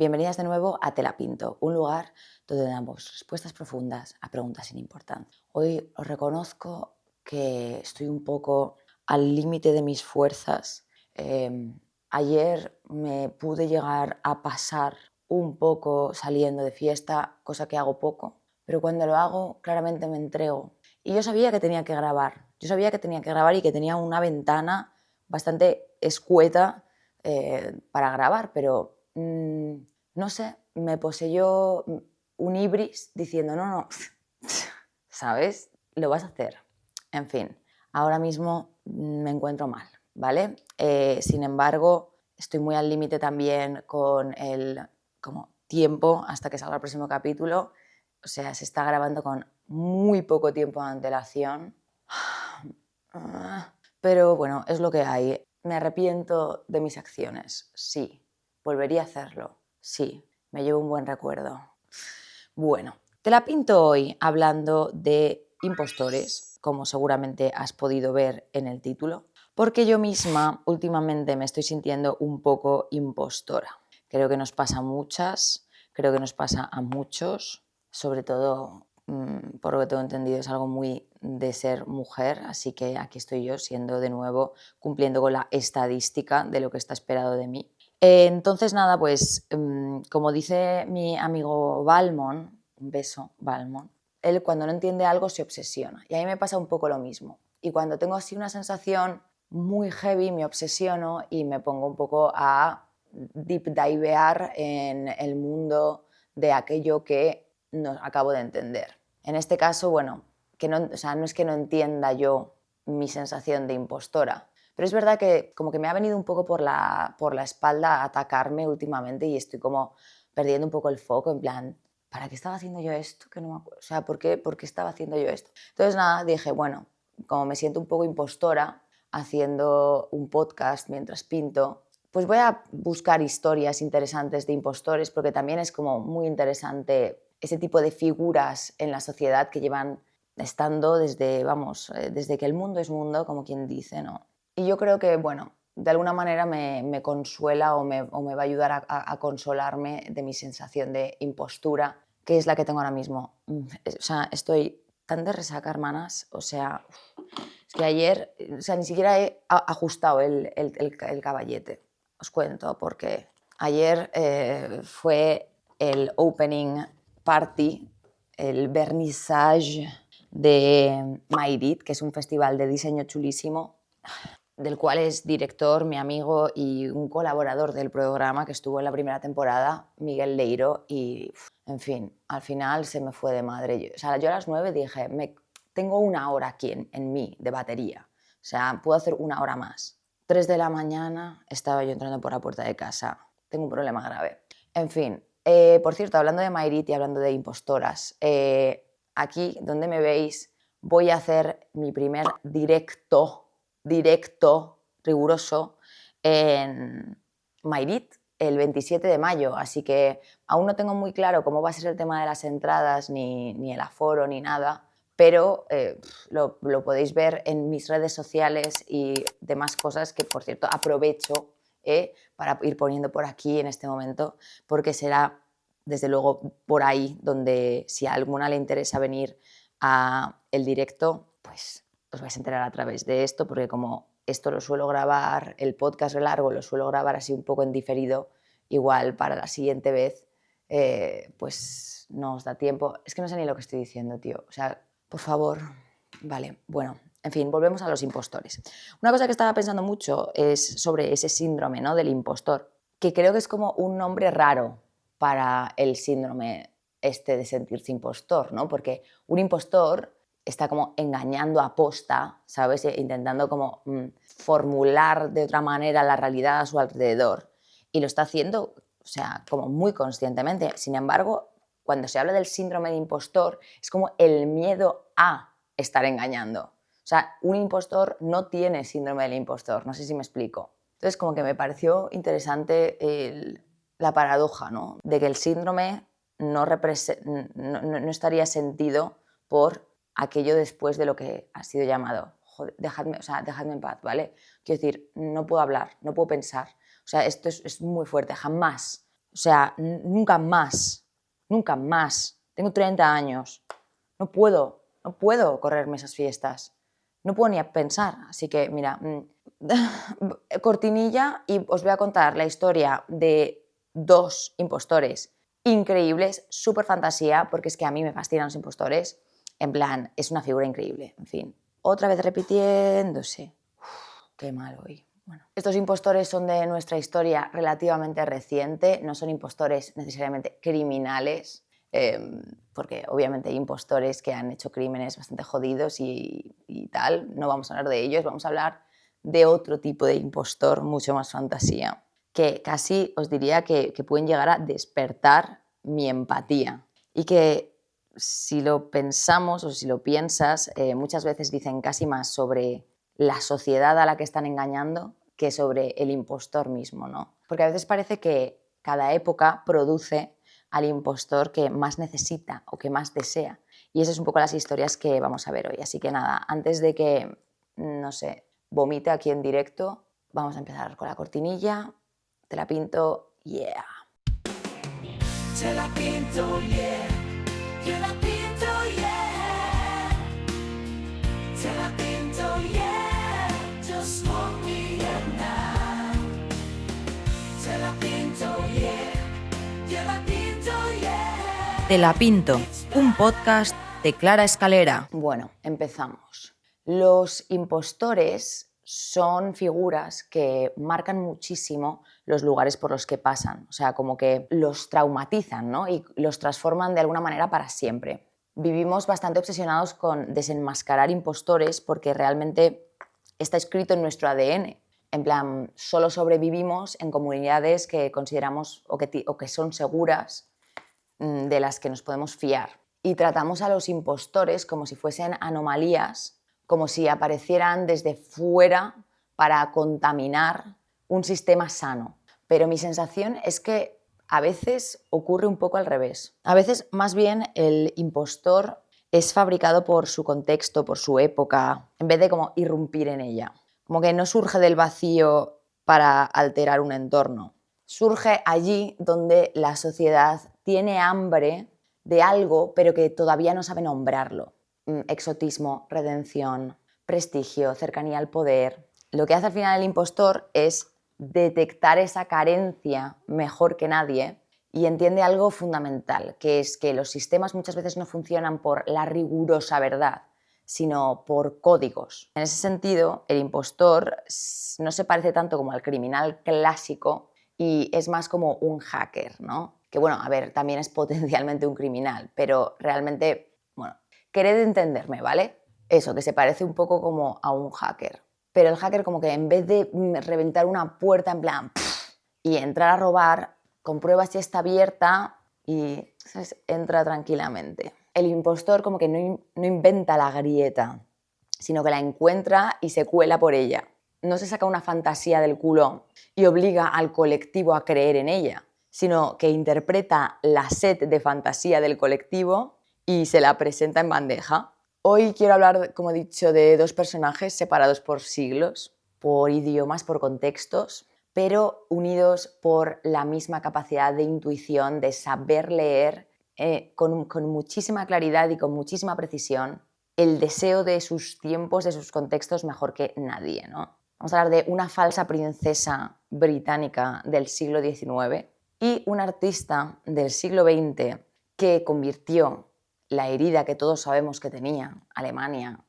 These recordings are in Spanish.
bienvenidas de nuevo a Te la Pinto, un lugar donde damos respuestas profundas a preguntas sin importancia. Hoy os reconozco que estoy un poco al límite de mis fuerzas. Ayer me pude llegar a pasar un poco saliendo de fiesta, cosa que hago poco, pero cuando lo hago claramente me entrego. Y yo sabía que tenía que grabar, y que tenía una ventana bastante escueta para grabar, pero no sé, me poseyó un ibris diciendo, no, ¿sabes? Lo vas a hacer. En fin, ahora mismo me encuentro mal, ¿vale? Sin embargo, estoy muy al límite también con el tiempo hasta que salga el próximo capítulo. O sea, se está grabando con muy poco tiempo de antelación. Pero bueno, es lo que hay. ¿Me arrepiento de mis acciones? Sí. ¿Volvería a hacerlo? Sí. Me llevo un buen recuerdo. Bueno, te la pinto hoy hablando de impostores, como seguramente has podido ver en el título, porque yo misma últimamente me estoy sintiendo un poco impostora. Creo que nos pasa a muchas, creo que nos pasa a muchos, sobre todo por lo que tengo entendido es algo muy de ser mujer, así que aquí estoy yo siendo de nuevo cumpliendo con la estadística de lo que está esperado de mí. Entonces nada, pues como dice mi amigo Balmon, un beso Balmon, él cuando no entiende algo se obsesiona y a mí me pasa un poco lo mismo. Y cuando tengo así una sensación muy heavy me obsesiono y me pongo un poco a deep divear en el mundo de aquello que no acabo de entender. En este caso, bueno, no es que no entienda yo mi sensación de impostora, pero es verdad que como que me ha venido un poco por la espalda a atacarme últimamente y estoy como perdiendo un poco el foco, en plan, ¿para qué estaba haciendo yo esto? Que no me acuerdo. O sea, ¿por qué estaba haciendo yo esto? Entonces nada, dije, bueno, como me siento un poco impostora haciendo un podcast mientras pinto, pues voy a buscar historias interesantes de impostores porque también es como muy interesante ese tipo de figuras en la sociedad que llevan estando desde que el mundo es mundo, como quien dice, ¿no? Y yo creo que, bueno, de alguna manera me consuela o me va a ayudar a consolarme de mi sensación de impostura, que es la que tengo ahora mismo. O sea, estoy tan de resaca, hermanas, o sea, es que ayer, o sea, ni siquiera he ajustado el caballete. Os cuento, porque ayer fue el opening party, el vernissage de Mairit, que es un festival de diseño chulísimo, del cual es director mi amigo y un colaborador del programa que estuvo en la primera temporada, Miguel Leiro, y en fin, al final se me fue de madre. Yo a las 9 dije, tengo una hora aquí en mí de batería, o sea, puedo hacer una hora más. 3 de la mañana estaba yo entrando por la puerta de casa, tengo un problema grave. En fin, por cierto, hablando de Mairit y hablando de impostoras, aquí donde me veis voy a hacer mi primer directo riguroso en Mairit el 27 de mayo, así que aún no tengo muy claro cómo va a ser el tema de las entradas, ni el aforo, ni nada, pero lo podéis ver en mis redes sociales y demás cosas que, por cierto, aprovecho para ir poniendo por aquí en este momento, porque será, desde luego, por ahí donde, si a alguna le interesa venir a el directo, pues os vais a enterar a través de esto, porque como esto lo suelo grabar, el podcast largo lo suelo grabar así un poco en diferido, igual para la siguiente vez, pues no os da tiempo. Es que no sé ni lo que estoy diciendo, tío. O sea, por favor, vale, bueno, en fin, volvemos a los impostores. Una cosa que estaba pensando mucho es sobre ese síndrome, ¿no?, del impostor, que creo que es como un nombre raro para el síndrome este de sentirse impostor, ¿no? Porque un impostor está como engañando a posta, ¿sabes? Intentando como formular de otra manera la realidad a su alrededor. Y lo está haciendo, o sea, como muy conscientemente. Sin embargo, cuando se habla del síndrome de impostor, es como el miedo a estar engañando. O sea, un impostor no tiene síndrome del impostor, no sé si me explico. Entonces, como que me pareció interesante la paradoja, ¿no?, de que el síndrome no estaría sentido por aquello después de lo que ha sido llamado. Joder, dejadme en paz, ¿vale? Quiero decir, no puedo hablar, no puedo pensar. O sea, esto es muy fuerte. Jamás O sea, nunca más, nunca más. Tengo 30 años, no puedo correrme esas fiestas. No puedo ni pensar. Así que, mira, cortinilla, y os voy a contar la historia de 2 impostores increíbles, súper fantasía, porque es que a mí me fascinan los impostores. En plan, es una figura increíble. En fin, otra vez repitiéndose. Qué mal hoy. Bueno, estos impostores son de nuestra historia relativamente reciente, no son impostores necesariamente criminales, porque obviamente hay impostores que han hecho crímenes bastante jodidos y tal. No vamos a hablar de ellos, vamos a hablar de otro tipo de impostor, mucho más fantasía, que casi os diría que pueden llegar a despertar mi empatía. Y que si lo pensamos o si lo piensas, muchas veces dicen casi más sobre la sociedad a la que están engañando que sobre el impostor mismo, ¿no? Porque a veces parece que cada época produce al impostor que más necesita o que más desea. Y esas son un poco las historias que vamos a ver hoy. Así que nada, antes de que, no sé, vomite aquí en directo, vamos a empezar con la cortinilla. Te la pinto, yeah. Te la pinto, yeah. Te la pinto, yeah. Te la pinto, yeah. Just hold me at night. Te la pinto, yeah. Te la pinto, yeah. Te la pinto, un podcast de Clara Escalera. Bueno, empezamos. Los impostores son figuras que marcan muchísimo los lugares por los que pasan, o sea, como que los traumatizan, ¿no? Y los transforman de alguna manera para siempre. Vivimos bastante obsesionados con desenmascarar impostores porque realmente está escrito en nuestro ADN. En plan, solo sobrevivimos en comunidades que consideramos o que son seguras, de las que nos podemos fiar. Y tratamos a los impostores como si fuesen anomalías, como si aparecieran desde fuera para contaminar un sistema sano. Pero mi sensación es que a veces ocurre un poco al revés. A veces, más bien, el impostor es fabricado por su contexto, por su época, en vez de como irrumpir en ella. Como que no surge del vacío para alterar un entorno. Surge allí donde la sociedad tiene hambre de algo, pero que todavía no sabe nombrarlo. Exotismo, redención, prestigio, cercanía al poder. Lo que hace al final el impostor es detectar esa carencia mejor que nadie y entiende algo fundamental, que es que los sistemas muchas veces no funcionan por la rigurosa verdad, sino por códigos. En ese sentido, el impostor no se parece tanto como al criminal clásico y es más como un hacker, ¿no? Que bueno, a ver, también es potencialmente un criminal, pero realmente, bueno, quered entenderme, ¿vale? Eso, que se parece un poco como a un hacker. Pero el hacker como que en vez de reventar una puerta en plan y entrar a robar, comprueba si está abierta y, ¿sabes?, entra tranquilamente. El impostor como que no inventa la grieta, sino que la encuentra y se cuela por ella. No se saca una fantasía del culo y obliga al colectivo a creer en ella, sino que interpreta la sed de fantasía del colectivo y se la presenta en bandeja. Hoy quiero hablar, como he dicho, de 2 personajes separados por siglos, por idiomas, por contextos, pero unidos por la misma capacidad de intuición, de saber leer con muchísima claridad y con muchísima precisión el deseo de sus tiempos, de sus contextos, mejor que nadie, ¿no? Vamos a hablar de una falsa princesa británica del siglo XIX y un artista del siglo XX que convirtió la herida que todos sabemos que tenía Alemania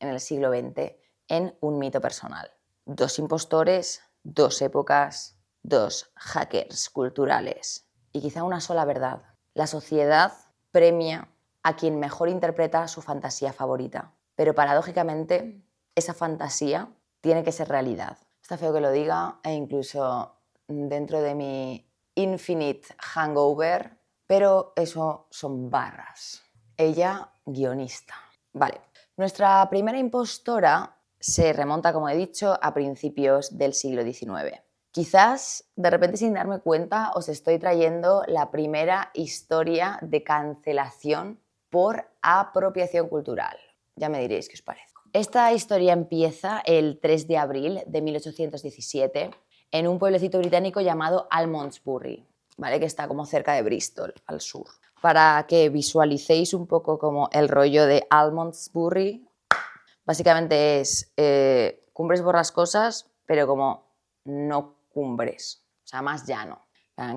en el siglo XX en un mito personal. 2 impostores, 2 épocas, 2 hackers culturales y quizá una sola verdad. La sociedad premia a quien mejor interpreta su fantasía favorita, pero paradójicamente esa fantasía tiene que ser realidad. Está feo que lo diga e incluso dentro de mi infinite hangover, pero eso son barras. Ella, guionista. Vale, nuestra primera impostora se remonta, como he dicho, a principios del siglo XIX. Quizás, de repente, sin darme cuenta, os estoy trayendo la primera historia de cancelación por apropiación cultural. Ya me diréis qué os parece. Esta historia empieza el 3 de abril de 1817 en un pueblecito británico llamado Almondsbury. ¿vale? Que está como cerca de Bristol, al sur. Para que visualicéis un poco como el rollo de Almondsbury, básicamente es cumbres borrascosas, pero como no cumbres, o sea, más llano.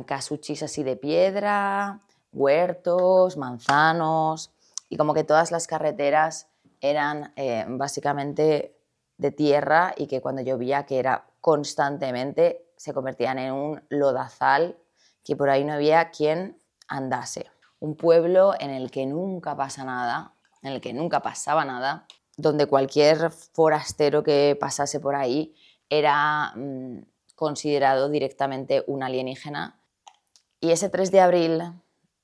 Casuchis así de piedra, huertos, manzanos, y como que todas las carreteras eran básicamente de tierra y que cuando llovía, que era constantemente, se convertían en un lodazal que por ahí no había quien andase. Un pueblo en el que nunca pasa nada, en el que nunca pasaba nada, donde cualquier forastero que pasase por ahí era considerado directamente un alienígena. Y ese 3 de abril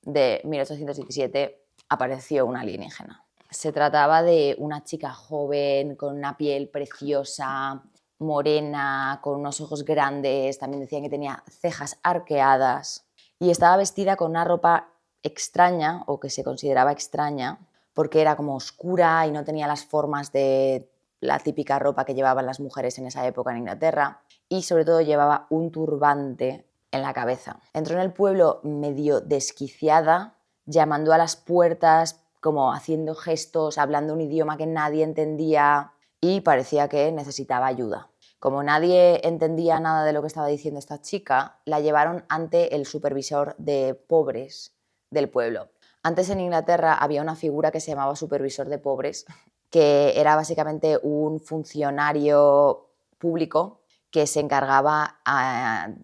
de 1817 apareció un alienígena. Se trataba de una chica joven, con una piel preciosa, morena, con unos ojos grandes, también decían que tenía cejas arqueadas y estaba vestida con una ropa extraña, o que se consideraba extraña, porque era como oscura y no tenía las formas de la típica ropa que llevaban las mujeres en esa época en Inglaterra, y sobre todo llevaba un turbante en la cabeza. Entró en el pueblo medio desquiciada, llamando a las puertas, como haciendo gestos, hablando un idioma que nadie entendía y parecía que necesitaba ayuda. Como nadie entendía nada de lo que estaba diciendo esta chica, la llevaron ante el supervisor de pobres del pueblo. Antes en Inglaterra había una figura que se llamaba supervisor de pobres, que era básicamente un funcionario público que se encargaba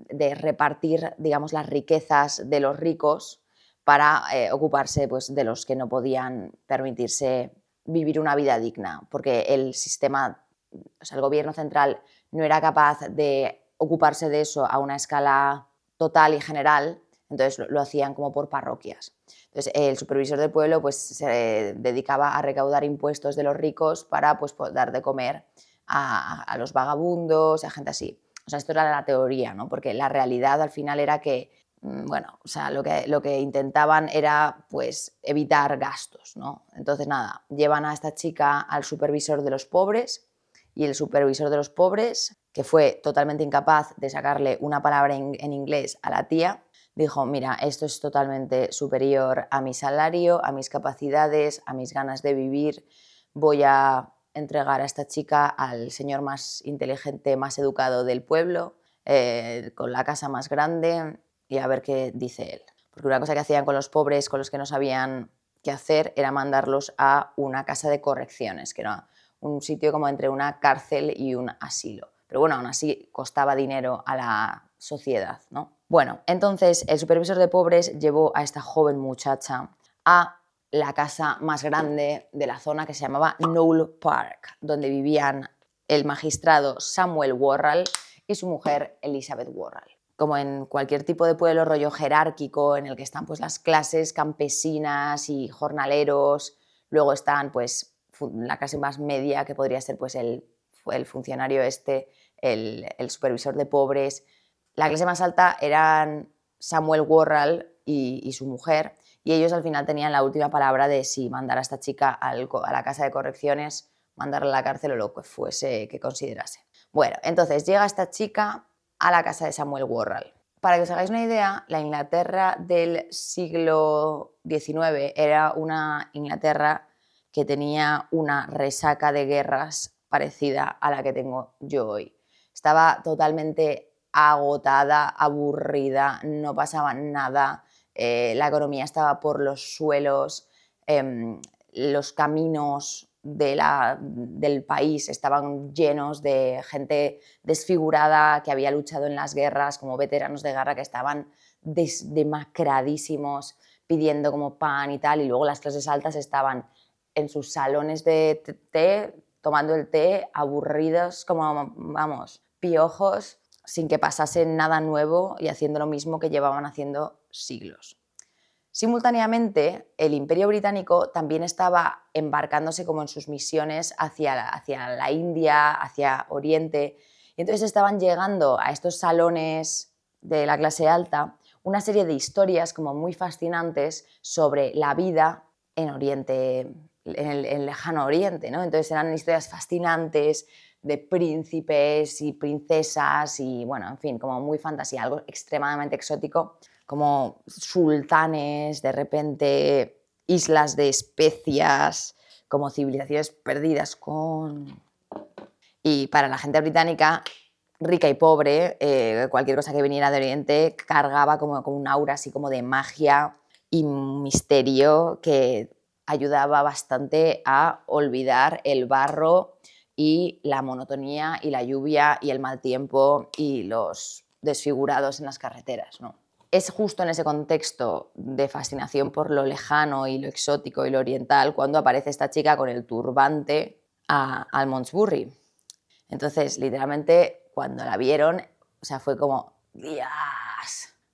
de repartir, digamos, las riquezas de los ricos para ocuparse, pues, de los que no podían permitirse vivir una vida digna, porque el sistema, o sea, el gobierno central no era capaz de ocuparse de eso a una escala total y general, entonces lo hacían como por parroquias. Entonces el supervisor del pueblo, pues, se dedicaba a recaudar impuestos de los ricos para, pues, dar de comer a los vagabundos, a gente así. O sea, esto era la teoría, ¿no? Porque la realidad al final era que, bueno, o sea, lo que intentaban era, pues, evitar gastos, ¿no? Entonces, nada, llevan a esta chica al supervisor de los pobres, y el supervisor de los pobres, que fue totalmente incapaz de sacarle una palabra en inglés a la tía, dijo: mira, esto es totalmente superior a mi salario, a mis capacidades, a mis ganas de vivir, voy a entregar a esta chica al señor más inteligente, más educado del pueblo, con la casa más grande, y a ver qué dice él. Porque una cosa que hacían con los pobres, con los que no sabían qué hacer, era mandarlos a una casa de correcciones, que era un sitio como entre una cárcel y un asilo. Pero bueno, aún así costaba dinero a la sociedad, ¿no? Bueno, entonces el supervisor de pobres llevó a esta joven muchacha a la casa más grande de la zona, que se llamaba Knowle Park, donde vivían el magistrado Samuel Worrall y su mujer Elizabeth Worrall. Como en cualquier tipo de pueblo rollo jerárquico en el que están, pues, las clases campesinas y jornaleros, luego están, pues, la clase más media, que podría ser, pues, el funcionario el supervisor de pobres. La clase más alta eran Samuel Worrall y su mujer, y ellos al final tenían la última palabra de si mandar a esta chica a la casa de correcciones, mandarla a la cárcel o lo que fuese que considerase. Bueno, entonces llega esta chica a la casa de Samuel Worrall. Para que os hagáis una idea, la Inglaterra del siglo XIX era una Inglaterra que tenía una resaca de guerras parecida a la que tengo yo hoy. Estaba totalmente agotada, aburrida, no pasaba nada, la economía estaba por los suelos, los caminos del país estaban llenos de gente desfigurada que había luchado en las guerras, como veteranos de guerra que estaban demacradísimos, pidiendo como pan y tal, y luego las clases altas estaban en sus salones de té, tomando el té, aburridos como, vamos, piojos, sin que pasase nada nuevo y haciendo lo mismo que llevaban haciendo siglos. Simultáneamente, el Imperio Británico también estaba embarcándose como en sus misiones hacia la India, hacia Oriente, y entonces estaban llegando a estos salones de la clase alta una serie de historias como muy fascinantes sobre la vida en Oriente, en el lejano Oriente, ¿no? Entonces eran historias fascinantes de príncipes y princesas y, bueno, en fin, como muy fantasía, algo extremadamente exótico. como sultanes, de repente islas de especias, como civilizaciones perdidas Y para la gente británica, rica y pobre, cualquier cosa que viniera de Oriente cargaba como un aura así como de magia y misterio que ayudaba bastante a olvidar el barro y la monotonía y la lluvia y el mal tiempo y los desfigurados en las carreteras, ¿no? Es justo en ese contexto de fascinación por lo lejano y lo exótico y lo oriental cuando aparece esta chica con el turbante a Almondsbury. Entonces, literalmente, cuando la vieron, o sea, fue como, ¡Dios!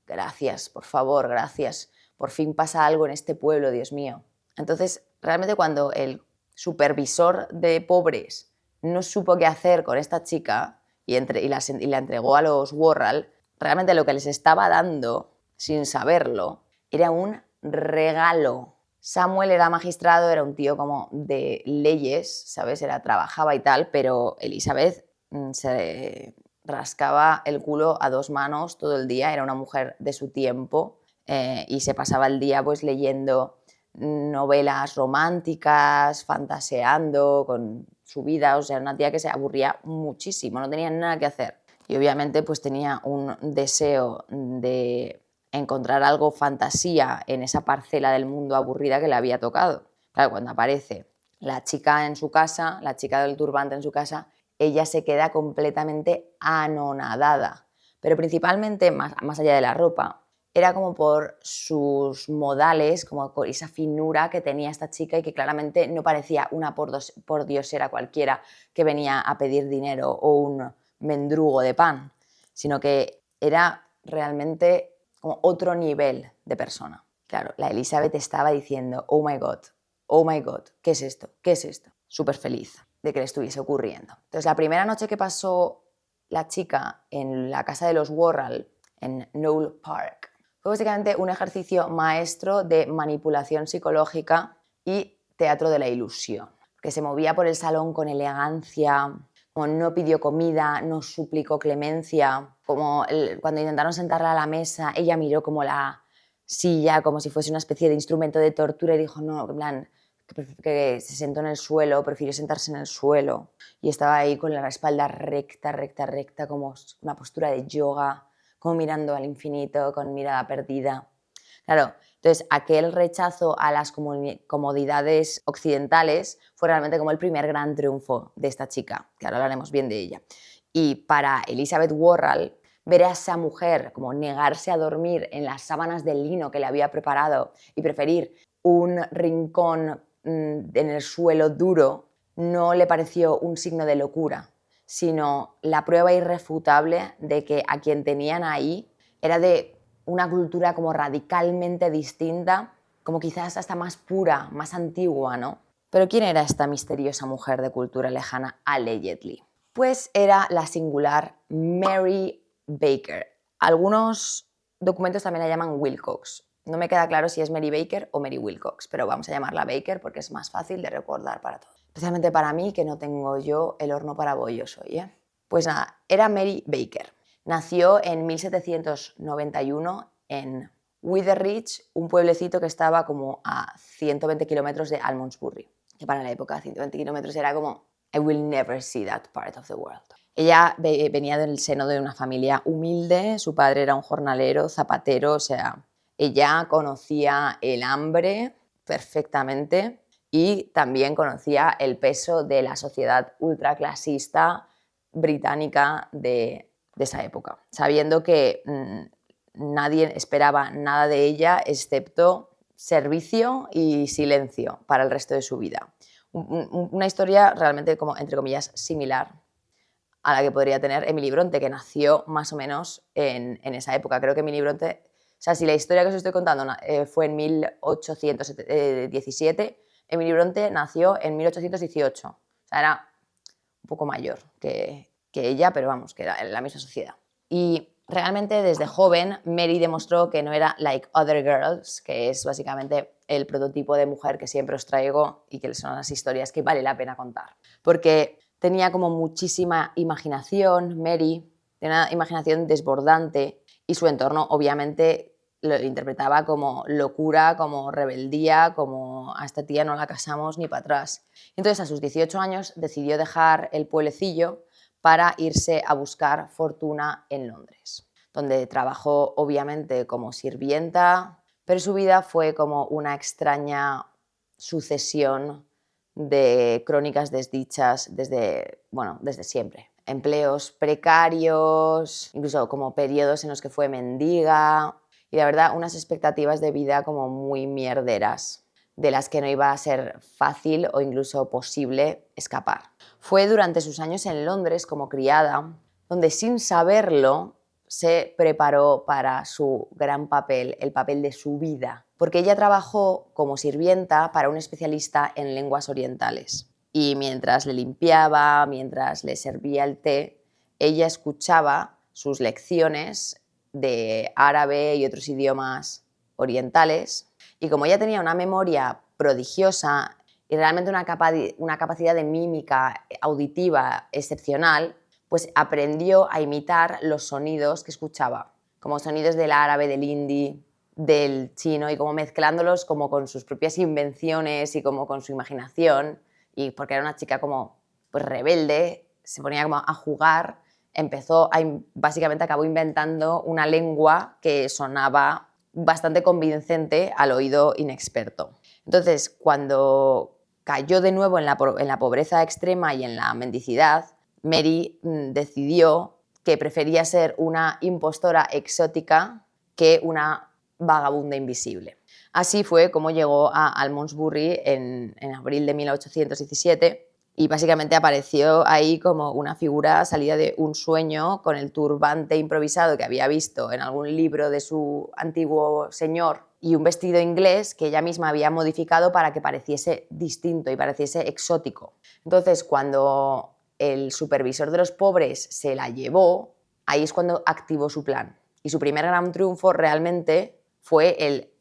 Gracias, por favor, gracias. Por fin pasa algo en este pueblo, Dios mío. Entonces, realmente cuando el supervisor de pobres no supo qué hacer con esta chica y la entregó a los Worrall, realmente lo que les estaba dando, sin saberlo, era un regalo. Samuel era magistrado, era un tío como de leyes, ¿sabes? Trabajaba y tal, pero Elizabeth se rascaba el culo a dos manos todo el día, era una mujer de su tiempo y se pasaba el día pues leyendo novelas románticas, fantaseando con su vida, o sea, una tía que se aburría muchísimo, no tenía nada que hacer. Y obviamente pues tenía un deseo de encontrar algo fantasía en esa parcela del mundo aburrida que le había tocado. Claro, cuando aparece la chica en su casa, la chica del turbante en su casa, ella se queda completamente anonadada. Pero principalmente, más allá de la ropa, era como por sus modales, como por esa finura que tenía esta chica y que claramente no parecía una pordiosera cualquiera que venía a pedir dinero o un mendrugo de pan, sino que era realmente como otro nivel de persona. Claro, la Elizabeth estaba diciendo, oh my God, ¿qué es esto? ¿Qué es esto? Súper feliz de que le estuviese ocurriendo. Entonces, la primera noche que pasó la chica en la casa de los Worrall, en Knowle Park, fue básicamente un ejercicio maestro de manipulación psicológica y teatro de la ilusión, que se movía por el salón con elegancia, como no pidió comida, no suplicó clemencia, como cuando intentaron sentarla a la mesa, ella miró como la silla, como si fuese una especie de instrumento de tortura y dijo, no, en plan, que se sentó en el suelo, prefirió sentarse en el suelo y estaba ahí con la espalda recta, como una postura de yoga, como mirando al infinito, con mirada perdida. Claro, entonces aquel rechazo a las comodidades occidentales fue realmente como el primer gran triunfo de esta chica, que ahora hablaremos bien de ella. Y para Elizabeth Worrall, ver a esa mujer como negarse a dormir en las sábanas de lino que le había preparado y preferir un rincón en el suelo duro, no le pareció un signo de locura, sino la prueba irrefutable de que a quien tenían ahí era de una cultura como radicalmente distinta, como quizás hasta más pura, más antigua, ¿no? Pero ¿quién era esta misteriosa mujer de cultura lejana, allegedly? Pues era la singular Mary Baker. Algunos documentos también la llaman Wilcox. No me queda claro si es Mary Baker o Mary Wilcox, pero vamos a llamarla Baker porque es más fácil de recordar para todos. Especialmente para mí, que no tengo yo el horno para bollos hoy, ¿eh? Pues nada, era Mary Baker. Nació en 1791 en Witheridge, un pueblecito que estaba como a 120 kilómetros de Almondsbury, que para la época 120 kilómetros era como I will never see that part of the world. Ella venía del seno de una familia humilde, su padre era un jornalero, zapatero, o sea, ella conocía el hambre perfectamente y también conocía el peso de la sociedad ultraclasista británica de esa época, sabiendo que nadie esperaba nada de ella excepto servicio y silencio para el resto de su vida. Una historia realmente, como entre comillas, similar a la que podría tener Emily Bronte, que nació más o menos en esa época. Creo que Emily Bronte, o sea, si la historia que os estoy contando fue en 1817, Emily Bronte nació en 1818. O sea, era un poco mayor que ella, pero vamos, que era en la misma sociedad. Y realmente desde joven Mary demostró que no era like other girls, que es básicamente el prototipo de mujer que siempre os traigo y que son las historias que vale la pena contar. Porque tenía como muchísima imaginación, Mary, tenía una imaginación desbordante y su entorno obviamente lo interpretaba como locura, como rebeldía, como a esta tía no la casamos ni para atrás. Entonces, a sus 18 años decidió dejar el pueblecillo para irse a buscar fortuna en Londres, donde trabajó obviamente como sirvienta, pero su vida fue como una extraña sucesión de crónicas desdichas desde siempre. Empleos precarios, incluso como periodos en los que fue mendiga y la verdad unas expectativas de vida como muy mierderas, de las que no iba a ser fácil o incluso posible escapar. Fue durante sus años en Londres como criada donde sin saberlo se preparó para su gran papel, el papel de su vida, porque ella trabajó como sirvienta para un especialista en lenguas orientales. Y mientras le limpiaba, mientras le servía el té, ella escuchaba sus lecciones de árabe y otros idiomas orientales. Y como ella tenía una memoria prodigiosa y realmente una capacidad de mímica auditiva excepcional, pues aprendió a imitar los sonidos que escuchaba, como sonidos del árabe, del hindi, del chino, y como mezclándolos como con sus propias invenciones y como con su imaginación, y porque era una chica como pues rebelde, se ponía como a jugar, básicamente acabó inventando una lengua que sonaba bastante convincente al oído inexperto. Entonces, cuando cayó de nuevo en la pobreza extrema y en la mendicidad, Mary decidió que prefería ser una impostora exótica que una vagabunda invisible. Así fue como llegó a Almondsbury en abril de 1817 y básicamente apareció ahí como una figura salida de un sueño con el turbante improvisado que había visto en algún libro de su antiguo señor y un vestido inglés que ella misma había modificado para que pareciese distinto y pareciese exótico. Entonces, cuando el supervisor de los pobres se la llevó, ahí es cuando activó su plan. Y su primer gran triunfo realmente fue el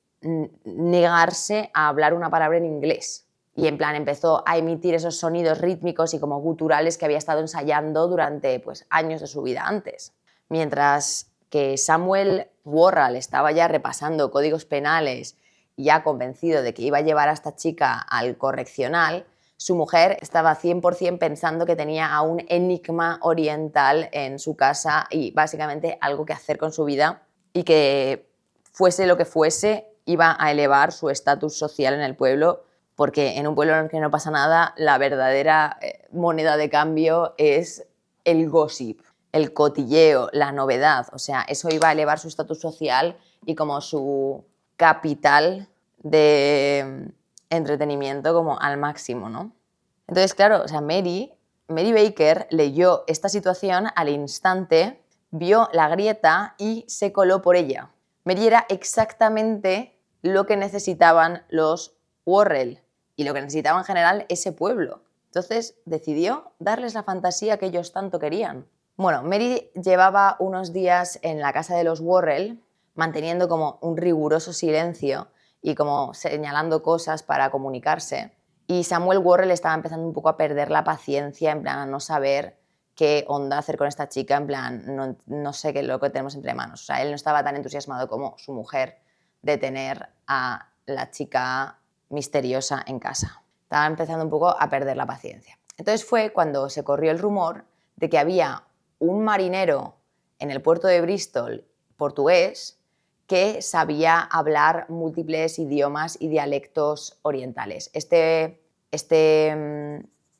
negarse a hablar una palabra en inglés. Y en plan empezó a emitir esos sonidos rítmicos y como guturales que había estado ensayando durante pues, años de su vida antes. Mientras que Samuel Worrall estaba ya repasando códigos penales y ya convencido de que iba a llevar a esta chica al correccional, su mujer estaba 100% pensando que tenía a un enigma oriental en su casa y básicamente algo que hacer con su vida y que fuese lo que fuese iba a elevar su estatus social en el pueblo, porque en un pueblo en el que no pasa nada la verdadera moneda de cambio es el gossip, el cotilleo, la novedad. O sea, eso iba a elevar su estatus social y como su capital de entretenimiento como al máximo, ¿no? Entonces, claro, o sea, Mary Baker leyó esta situación al instante, vio la grieta y se coló por ella. Mary era exactamente lo que necesitaban los Worrell y lo que necesitaba en general ese pueblo. Entonces decidió darles la fantasía que ellos tanto querían. Bueno, Mary llevaba unos días en la casa de los Worrell manteniendo como un riguroso silencio y como señalando cosas para comunicarse. Y Samuel Worrell estaba empezando un poco a perder la paciencia, en plan a no saber qué onda hacer con esta chica, en plan no sé qué es lo que tenemos entre manos. O sea, él no estaba tan entusiasmado como su mujer de tener a la chica misteriosa en casa. Estaba empezando un poco a perder la paciencia. Entonces fue cuando se corrió el rumor de que había un marinero en el puerto de Bristol portugués que sabía hablar múltiples idiomas y dialectos orientales. Este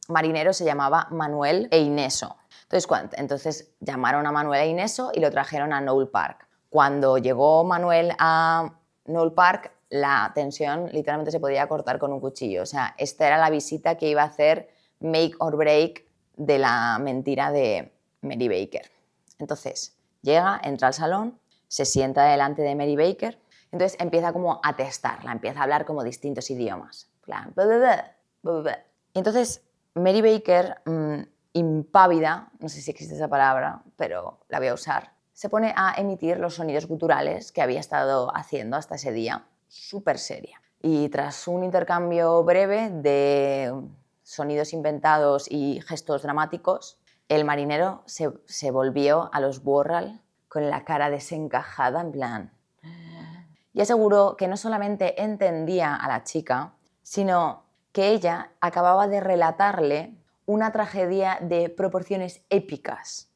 marinero se llamaba Manuel Eineso. Entonces llamaron a Manuel Eineso y lo trajeron a Knowle Park. Cuando llegó Manuel a Knowle Park, la tensión literalmente se podía cortar con un cuchillo. O sea, esta era la visita que iba a hacer make or break de la mentira de Mary Baker. Entonces, llega, entra al salón, se sienta delante de Mary Baker, entonces empieza como a testarla, empieza a hablar como distintos idiomas. Plan, entonces, Mary Baker, impávida, no sé si existe esa palabra, pero la voy a usar, se pone a emitir los sonidos guturales que había estado haciendo hasta ese día, súper seria. Y tras un intercambio breve de sonidos inventados y gestos dramáticos, el marinero se volvió a los Worrall con la cara desencajada, en plan, y aseguró que no solamente entendía a la chica, sino que ella acababa de relatarle una tragedia de proporciones épicas.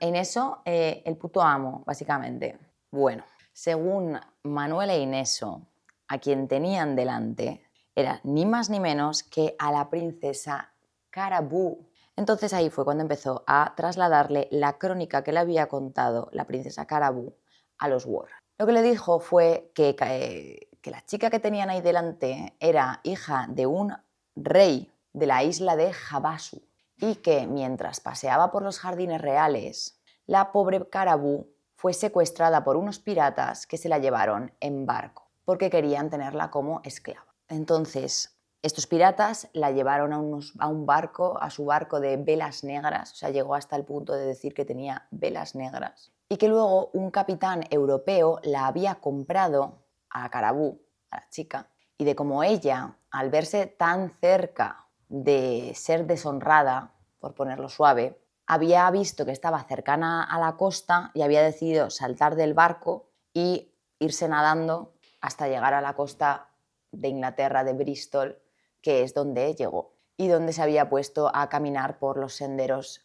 En eso, el puto amo, básicamente. Bueno, según Manuela Ineso, a quien tenían delante, era ni más ni menos que a la princesa Carabú. Entonces ahí fue cuando empezó a trasladarle la crónica que le había contado la princesa Carabú a los Warren. Lo que le dijo fue que la chica que tenían ahí delante era hija de un rey de la isla de Havasu y que mientras paseaba por los jardines reales, la pobre Carabú fue secuestrada por unos piratas que se la llevaron en barco porque querían tenerla como esclava. Entonces, estos piratas la llevaron a un barco, a su barco de velas negras, o sea, llegó hasta el punto de decir que tenía velas negras, y que luego un capitán europeo la había comprado a Carabú, a la chica, y de como ella, al verse tan cerca de ser deshonrada, por ponerlo suave, había visto que estaba cercana a la costa y había decidido saltar del barco y irse nadando hasta llegar a la costa de Inglaterra, de Bristol, que es donde llegó y donde se había puesto a caminar por los senderos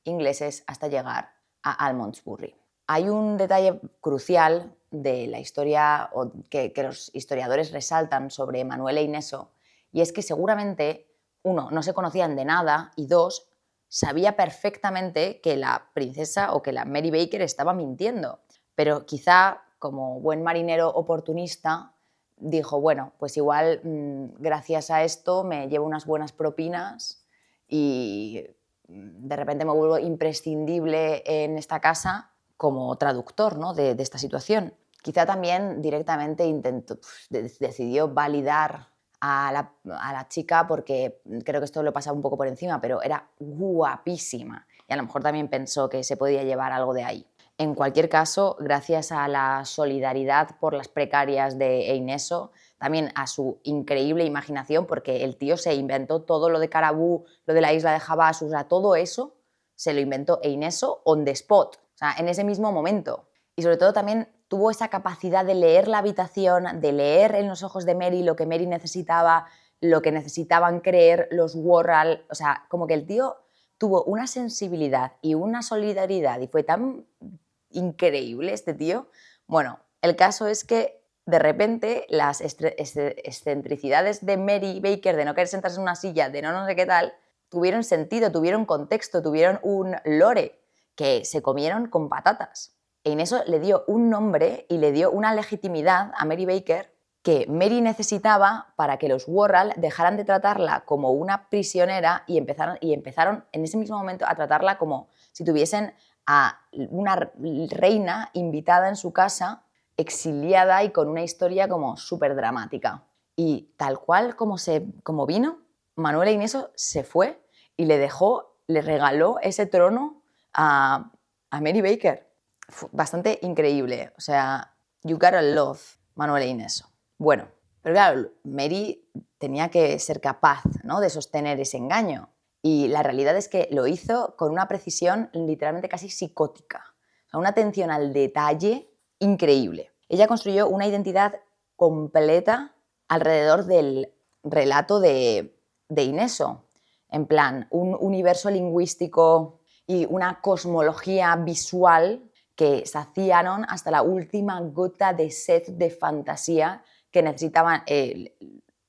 ingleses hasta llegar a Almondsbury. Hay un detalle crucial de la historia que los historiadores resaltan sobre Manuela Ineso, y es que seguramente, uno, no se conocían de nada, y dos, sabía perfectamente que la princesa o que la Mary Baker estaba mintiendo, pero quizá como buen marinero oportunista dijo, bueno, pues igual gracias a esto me llevo unas buenas propinas y de repente me vuelvo imprescindible en esta casa como traductor, ¿no?, de esta situación. Quizá también directamente decidió validar a la chica porque creo que esto lo pasaba un poco por encima, pero era guapísima y a lo mejor también pensó que se podía llevar algo de ahí. En cualquier caso, gracias a la solidaridad por las precarias de Eineso, también a su increíble imaginación, porque el tío se inventó todo lo de Carabú, lo de la isla de Havasu, o sea, todo eso se lo inventó Eineso on the spot, o sea, en ese mismo momento. Y sobre todo también tuvo esa capacidad de leer la habitación, de leer en los ojos de Mary lo que Mary necesitaba, lo que necesitaban creer los Worrall, o sea, como que el tío tuvo una sensibilidad y una solidaridad y fue tan increíble este tío. Bueno, el caso es que de repente las excentricidades de Mary Baker, de no querer sentarse en una silla, de no sé qué tal, tuvieron sentido, tuvieron contexto, tuvieron un lore que se comieron con patatas. E en eso le dio un nombre y le dio una legitimidad a Mary Baker que Mary necesitaba para que los Worrall dejaran de tratarla como una prisionera y empezaron en ese mismo momento a tratarla como si tuviesen a una reina invitada en su casa, exiliada y con una historia como súper dramática. Y tal cual como vino, Manuela Ineso se fue y le regaló ese trono a Mary Baker. Fue bastante increíble. O sea, you gotta love Manuela Ineso. Bueno, pero claro, Mary tenía que ser capaz, ¿no?, de sostener ese engaño. Y la realidad es que lo hizo con una precisión literalmente casi psicótica. O sea, una atención al detalle increíble. Ella construyó una identidad completa alrededor del relato de Ineso. En plan, un universo lingüístico y una cosmología visual que saciaron hasta la última gota de sed de fantasía que necesitaban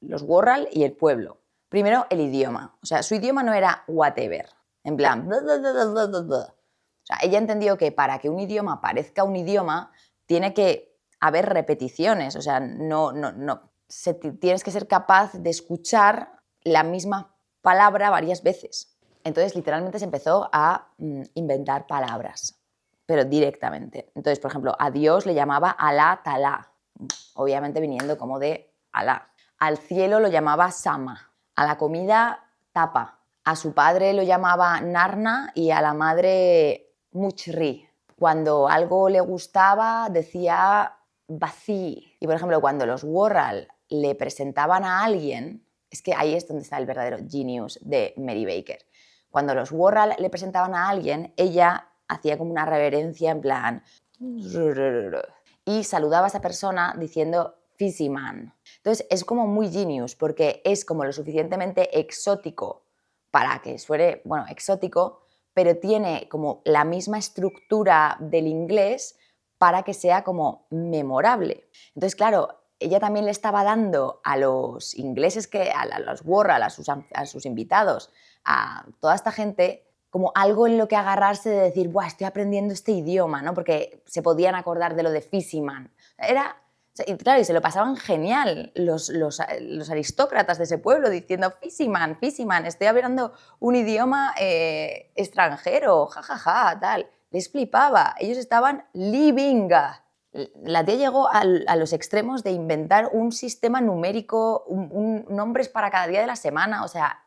los Worrall y el pueblo. Primero, el idioma. O sea, su idioma no era whatever, en plan... Bla, bla, bla, bla, bla, bla. O sea, ella entendió que para que un idioma parezca un idioma, tiene que haber repeticiones. O sea, tienes que ser capaz de escuchar la misma palabra varias veces. Entonces, literalmente se empezó a inventar palabras, pero directamente. Entonces, por ejemplo, a Dios le llamaba Alá Talá, obviamente viniendo como de Alá. Al cielo lo llamaba Sama. A la comida, tapa. A su padre lo llamaba Narna y a la madre Muchri. Cuando algo le gustaba, decía Bací. Y por ejemplo, cuando los Worrall le presentaban a alguien, es que ahí es donde está el verdadero genius de Mary Baker. Cuando los Worrall le presentaban a alguien, ella hacía como una reverencia en plan... y saludaba a esa persona diciendo Fizzy Man. Entonces es como muy genius porque es como lo suficientemente exótico para que suene, bueno, exótico, pero tiene como la misma estructura del inglés para que sea como memorable. Entonces, claro, ella también le estaba dando a los ingleses, a los Worrall, a sus invitados, a toda esta gente, como algo en lo que agarrarse de decir, ¡buah, estoy aprendiendo este idioma!, ¿no? Porque se podían acordar de lo de Fizzy Man. Era, y claro, y se lo pasaban genial los aristócratas de ese pueblo diciendo Fizzy Man, estoy hablando un idioma extranjero, jajaja, tal. Les flipaba, ellos estaban living. La tía llegó a los extremos de inventar un sistema numérico, nombres para cada día de la semana, o sea,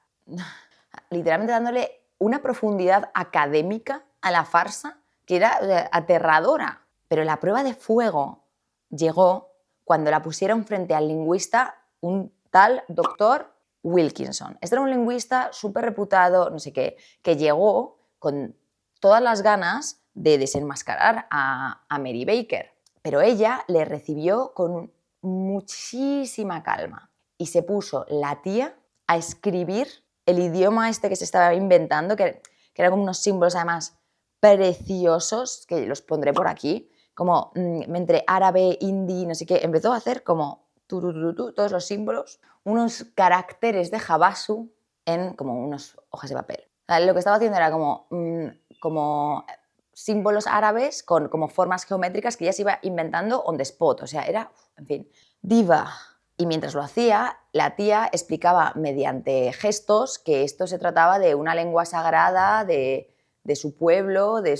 literalmente dándole una profundidad académica a la farsa que era, o sea, aterradora. Pero la prueba de fuego llegó cuando la pusieron frente al lingüista, un tal doctor Wilkinson. Este era un lingüista súper reputado, no sé qué, que llegó con todas las ganas de desenmascarar a Mary Baker. Pero ella le recibió con muchísima calma y se puso la tía a escribir el idioma este que se estaba inventando, que eran como unos símbolos además preciosos, que los pondré por aquí, como entre árabe, hindi, no sé qué. Empezó a hacer como todos los símbolos, unos caracteres de Habasu en como unas hojas de papel. O sea, lo que estaba haciendo era como símbolos árabes con como formas geométricas que ella se iba inventando on the spot. O sea, era, en fin, diva. Y mientras lo hacía, la tía explicaba mediante gestos que esto se trataba de una lengua sagrada de su pueblo, de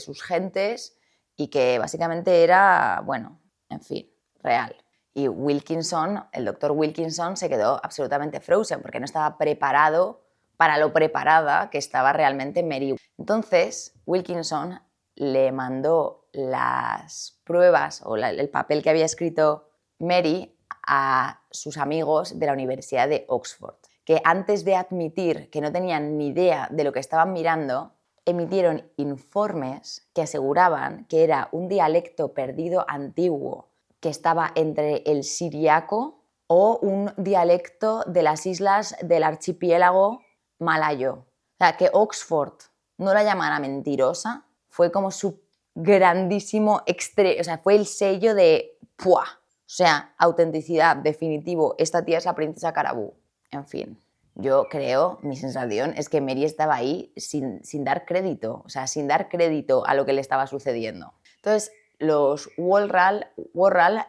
sus gentes, y que básicamente era, bueno, en fin, real. Y Wilkinson, el doctor Wilkinson, se quedó absolutamente frozen porque no estaba preparado para lo preparada que estaba realmente Mary. Entonces, Wilkinson le mandó las pruebas o el papel que había escrito Mary a sus amigos de la Universidad de Oxford, que antes de admitir que no tenían ni idea de lo que estaban mirando, emitieron informes que aseguraban que era un dialecto perdido antiguo que estaba entre el siriaco o un dialecto de las islas del archipiélago malayo. O sea, que Oxford no la llamara mentirosa fue como su grandísimo o sea, fue el sello de ¡puah! O sea, autenticidad, definitivo, esta tía es la princesa Carabú. En fin, yo creo, mi sensación es que Mary estaba ahí sin dar crédito, o sea, sin dar crédito a lo que le estaba sucediendo. Entonces, los Worrall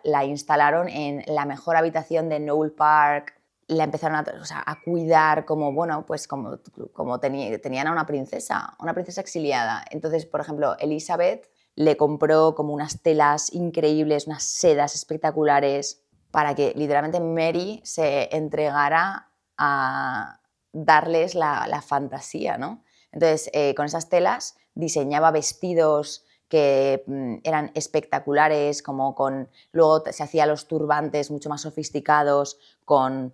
la instalaron en la mejor habitación de Knowle Park, la empezaron a cuidar como, bueno, pues como tenían a una princesa exiliada. Entonces, por ejemplo, Elizabeth le compró como unas telas increíbles, unas sedas espectaculares, para que literalmente Mary se entregara a darles la fantasía, ¿no? Entonces, con esas telas diseñaba vestidos que eran espectaculares, luego se hacía los turbantes mucho más sofisticados, con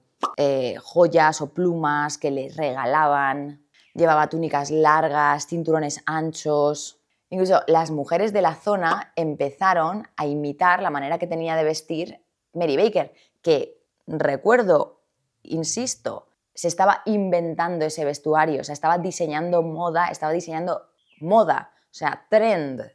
joyas o plumas que les regalaban, llevaba túnicas largas, cinturones anchos. Incluso las mujeres de la zona empezaron a imitar la manera que tenía de vestir Mary Baker, que recuerdo, insisto, se estaba inventando ese vestuario, o sea, estaba diseñando moda, o sea,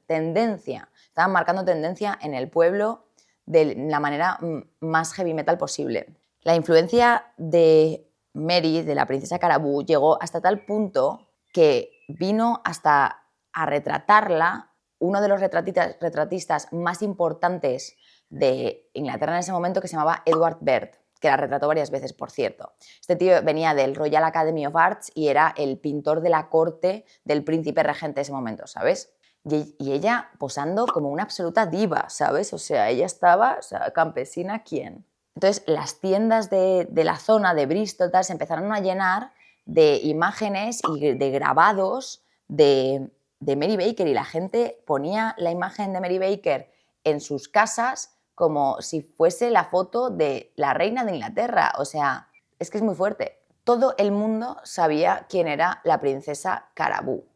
tendencia. Estaban marcando tendencia en el pueblo de la manera más heavy metal posible. La influencia de Mary, de la princesa Carabú, llegó hasta tal punto que vino hasta a retratarla uno de los retratistas más importantes de Inglaterra en ese momento, que se llamaba Edward Byrd, que la retrató varias veces, por cierto. Este tío venía del Royal Academy of Arts y era el pintor de la corte del príncipe regente de ese momento, ¿sabes? Y ella posando como una absoluta diva, ¿sabes? O sea, ella estaba, o sea, campesina, ¿quién? Entonces, las tiendas de la zona de Bristol se empezaron a llenar de imágenes y de grabados de Mary Baker, y la gente ponía la imagen de Mary Baker en sus casas como si fuese la foto de la reina de Inglaterra. O sea, es que es muy fuerte. Todo el mundo sabía quién era la princesa Carabú.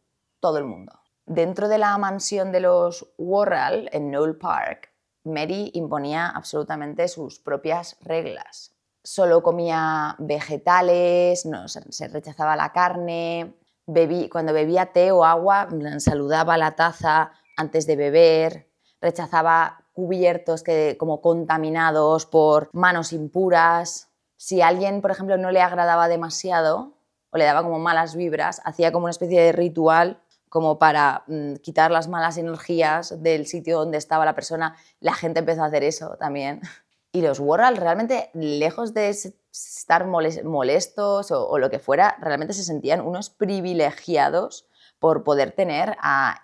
Todo el mundo. Dentro de la mansión de los Worrall, en Knowle Park, Mary imponía absolutamente sus propias reglas. Solo comía vegetales, se rechazaba la carne, cuando bebía té o agua saludaba la taza antes de beber, rechazaba cubiertos como contaminados por manos impuras. Si a alguien, por ejemplo, no le agradaba demasiado o le daba como malas vibras, hacía como una especie de ritual como para quitar las malas energías del sitio donde estaba la persona. La gente empezó a hacer eso también. Y los Warhol realmente, lejos de estar molestos o lo que fuera, realmente se sentían unos privilegiados por poder tener a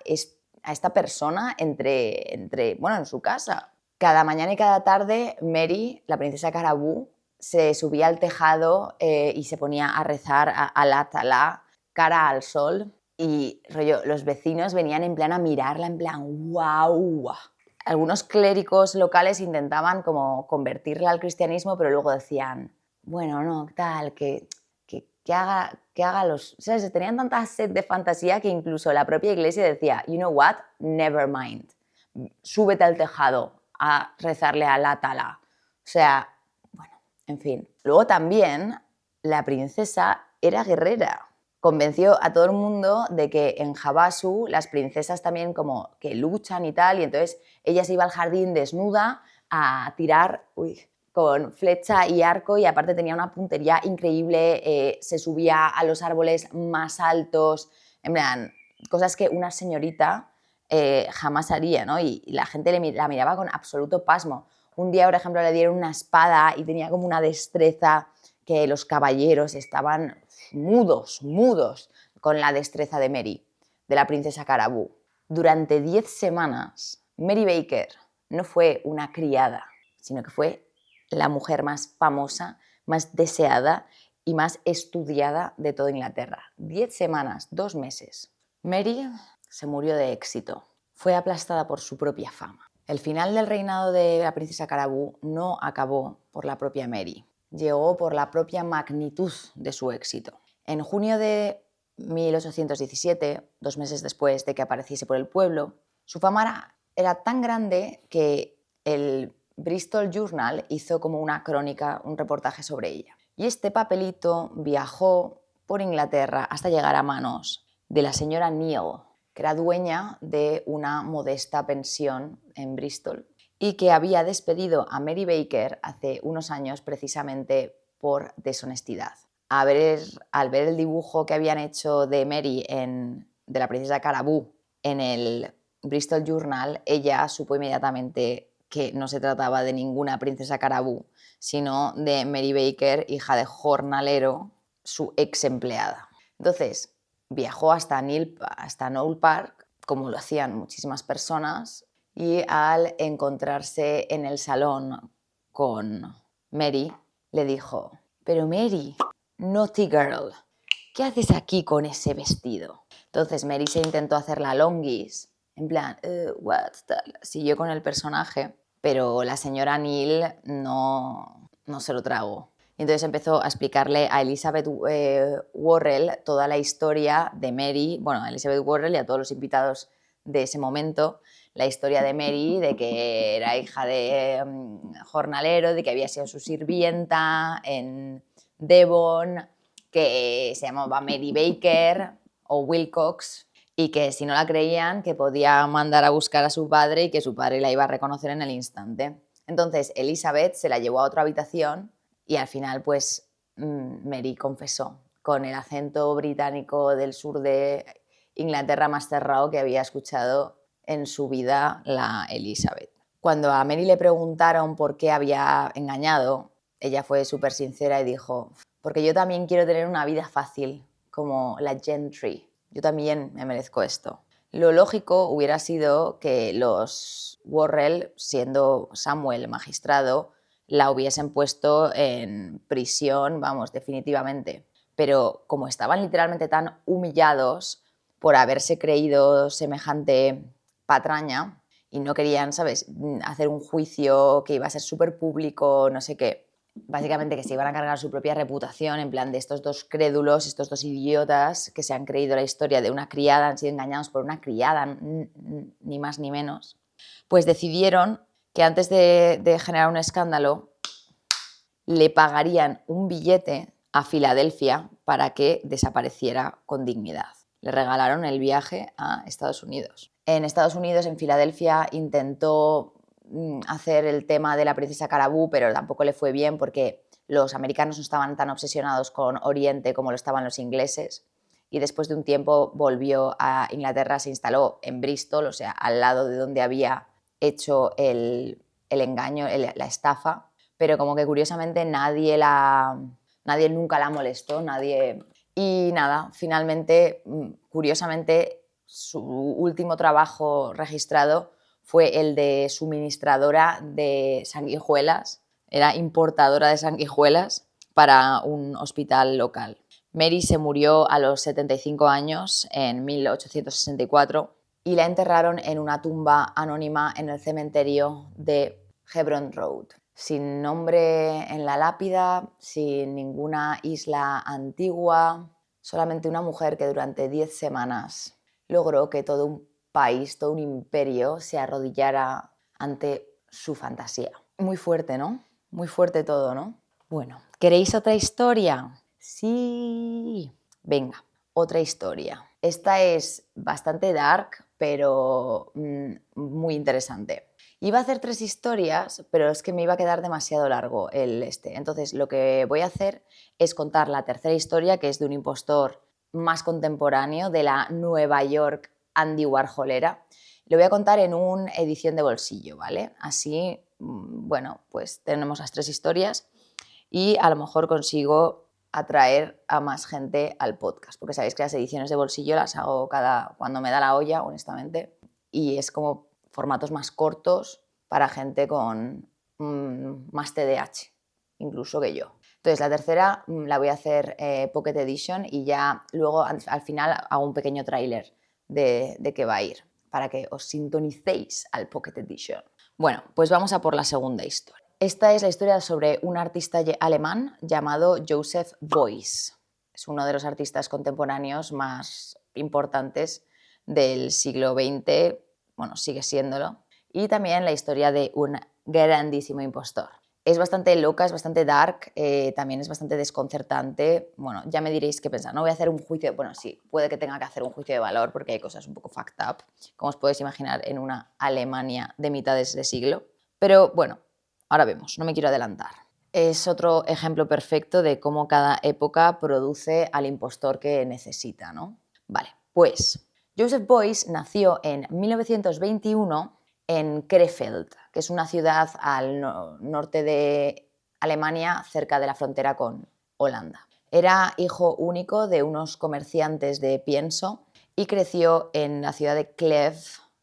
esta persona en su casa. Cada mañana y cada tarde, Mary, la princesa Carabú, se subía al tejado y se ponía a rezar a Alá Talá, cara al sol. Y los vecinos venían en plan a mirarla, en plan, ¡guau! Algunos clérigos locales intentaban como convertirla al cristianismo, pero luego decían, bueno, no, tal, que haga los... ¿Sabes? Tenían tanta sed de fantasía que incluso la propia iglesia decía, you know what, never mind, súbete al tejado a rezarle a Alá Talá. O sea, bueno, en fin. Luego también la princesa era guerrera. Convenció a todo el mundo de que en Havasu las princesas también como que luchan y tal, y entonces ella se iba al jardín desnuda a tirar con flecha y arco, y aparte tenía una puntería increíble, se subía a los árboles más altos, en plan, cosas que una señorita jamás haría, ¿no? Y la gente la miraba con absoluto pasmo. Un día, por ejemplo, le dieron una espada y tenía como una destreza que los caballeros estaban mudos con la destreza de Mary, de la princesa Carabú. Durante 10 semanas, Mary Baker no fue una criada, sino que fue la mujer más famosa, más deseada y más estudiada de toda Inglaterra. 10 semanas, 2 meses. Mary se murió de éxito. Fue aplastada por su propia fama. El final del reinado de la princesa Carabú no acabó por la propia Mary. Llegó por la propia magnitud de su éxito. En junio de 1817, 2 meses después de que apareciese por el pueblo, su fama era tan grande que el Bristol Journal hizo como una crónica, un reportaje sobre ella. Y este papelito viajó por Inglaterra hasta llegar a manos de la señora Neal, que era dueña de una modesta pensión en Bristol y que había despedido a Mary Baker hace unos años precisamente por deshonestidad. Al ver el dibujo que habían hecho de Mary de la princesa Carabú en el Bristol Journal, ella supo inmediatamente que no se trataba de ninguna princesa Carabú, sino de Mary Baker, hija de jornalero, su ex empleada. Entonces, viajó hasta Knowle Park, como lo hacían muchísimas personas, y al encontrarse en el salón con Mary, le dijo, pero Mary, naughty girl, ¿qué haces aquí con ese vestido? Entonces Mary se intentó hacer la longis, en plan, what, tal. Siguió con el personaje, pero la señora Neal no se lo tragó. Y entonces empezó a explicarle a Elizabeth Worrell toda la historia de Mary, bueno, a Elizabeth Worrell y a todos los invitados de ese momento, la historia de Mary, de que era hija de jornalero, de que había sido su sirvienta en Devon, que se llamaba Mary Baker o Wilcox, y que si no la creían, que podía mandar a buscar a su padre y que su padre la iba a reconocer en el instante. Entonces Elizabeth se la llevó a otra habitación y al final pues Mary confesó con el acento británico del sur de Inglaterra más cerrado que había escuchado en su vida la Elizabeth. Cuando a Mary le preguntaron por qué había engañado, ella fue súper sincera y dijo, porque yo también quiero tener una vida fácil, como la gentry. Yo también me merezco esto. Lo lógico hubiera sido que los Worrell, siendo Samuel magistrado, la hubiesen puesto en prisión, vamos, definitivamente. Pero como estaban literalmente tan humillados por haberse creído semejante patraña y no querían, ¿sabes?, hacer un juicio que iba a ser súper público, no sé qué, básicamente que se iban a cargar su propia reputación, en plan de estos dos crédulos, estos dos idiotas que se han creído la historia de una criada, han sido engañados por una criada, ni más ni menos, pues decidieron que antes de generar un escándalo le pagarían un billete a Filadelfia para que desapareciera con dignidad. Le regalaron el viaje a Estados Unidos. En Estados Unidos, en Filadelfia, intentó hacer el tema de la princesa Carabú, pero tampoco le fue bien porque los americanos no estaban tan obsesionados con Oriente como lo estaban los ingleses. Y después de un tiempo volvió a Inglaterra, se instaló en Bristol, o sea, al lado de donde había hecho el engaño, la estafa, pero como que curiosamente nadie nunca la molestó, Y nada, finalmente, curiosamente, su último trabajo registrado fue el de suministradora de sanguijuelas, era importadora de sanguijuelas para un hospital local. Mary se murió a los 75 años en 1864 y la enterraron en una tumba anónima en el cementerio de Hebron Road. Sin nombre en la lápida, sin ninguna isla antigua, solamente una mujer que durante 10 semanas logró que todo un país, todo un imperio se arrodillara ante su fantasía. Muy fuerte, ¿no? Muy fuerte todo, ¿no? Bueno, ¿queréis otra historia? Sí. Venga, otra historia. Esta es bastante dark, pero muy interesante. Iba a hacer 3 historias, pero es que me iba a quedar demasiado largo Entonces, lo que voy a hacer es contar la tercera historia, que es de un impostor más contemporáneo, de la Nueva York Andy Warholera. Lo voy a contar en una edición de bolsillo, ¿vale? Así, bueno, pues tenemos las 3 historias y a lo mejor consigo atraer a más gente al podcast, porque sabéis que las ediciones de bolsillo las hago cuando me da la olla, honestamente, y es como formatos más cortos para gente con más TDAH, incluso que yo. Entonces, la tercera la voy a hacer Pocket Edition y ya luego al final hago un pequeño tráiler de qué va a ir, para que os sintonicéis al Pocket Edition. Bueno, pues vamos a por la segunda historia. Esta es la historia sobre un artista alemán llamado Joseph Beuys. Es uno de los artistas contemporáneos más importantes del siglo XX, bueno, sigue siéndolo, y también la historia de un grandísimo impostor. Es bastante loca, es bastante dark, también es bastante desconcertante. Bueno, ya me diréis qué pensar. No voy a hacer un juicio, bueno, sí, puede que tenga que hacer un juicio de valor porque hay cosas un poco fucked up, como os podéis imaginar en una Alemania de mitades de siglo. Pero bueno, ahora vemos, no me quiero adelantar. Es otro ejemplo perfecto de cómo cada época produce al impostor que necesita, ¿no? Vale, pues Joseph Beuys nació en 1921 en Krefeld, que es una ciudad al norte de Alemania, cerca de la frontera con Holanda. Era hijo único de unos comerciantes de pienso y creció en la ciudad de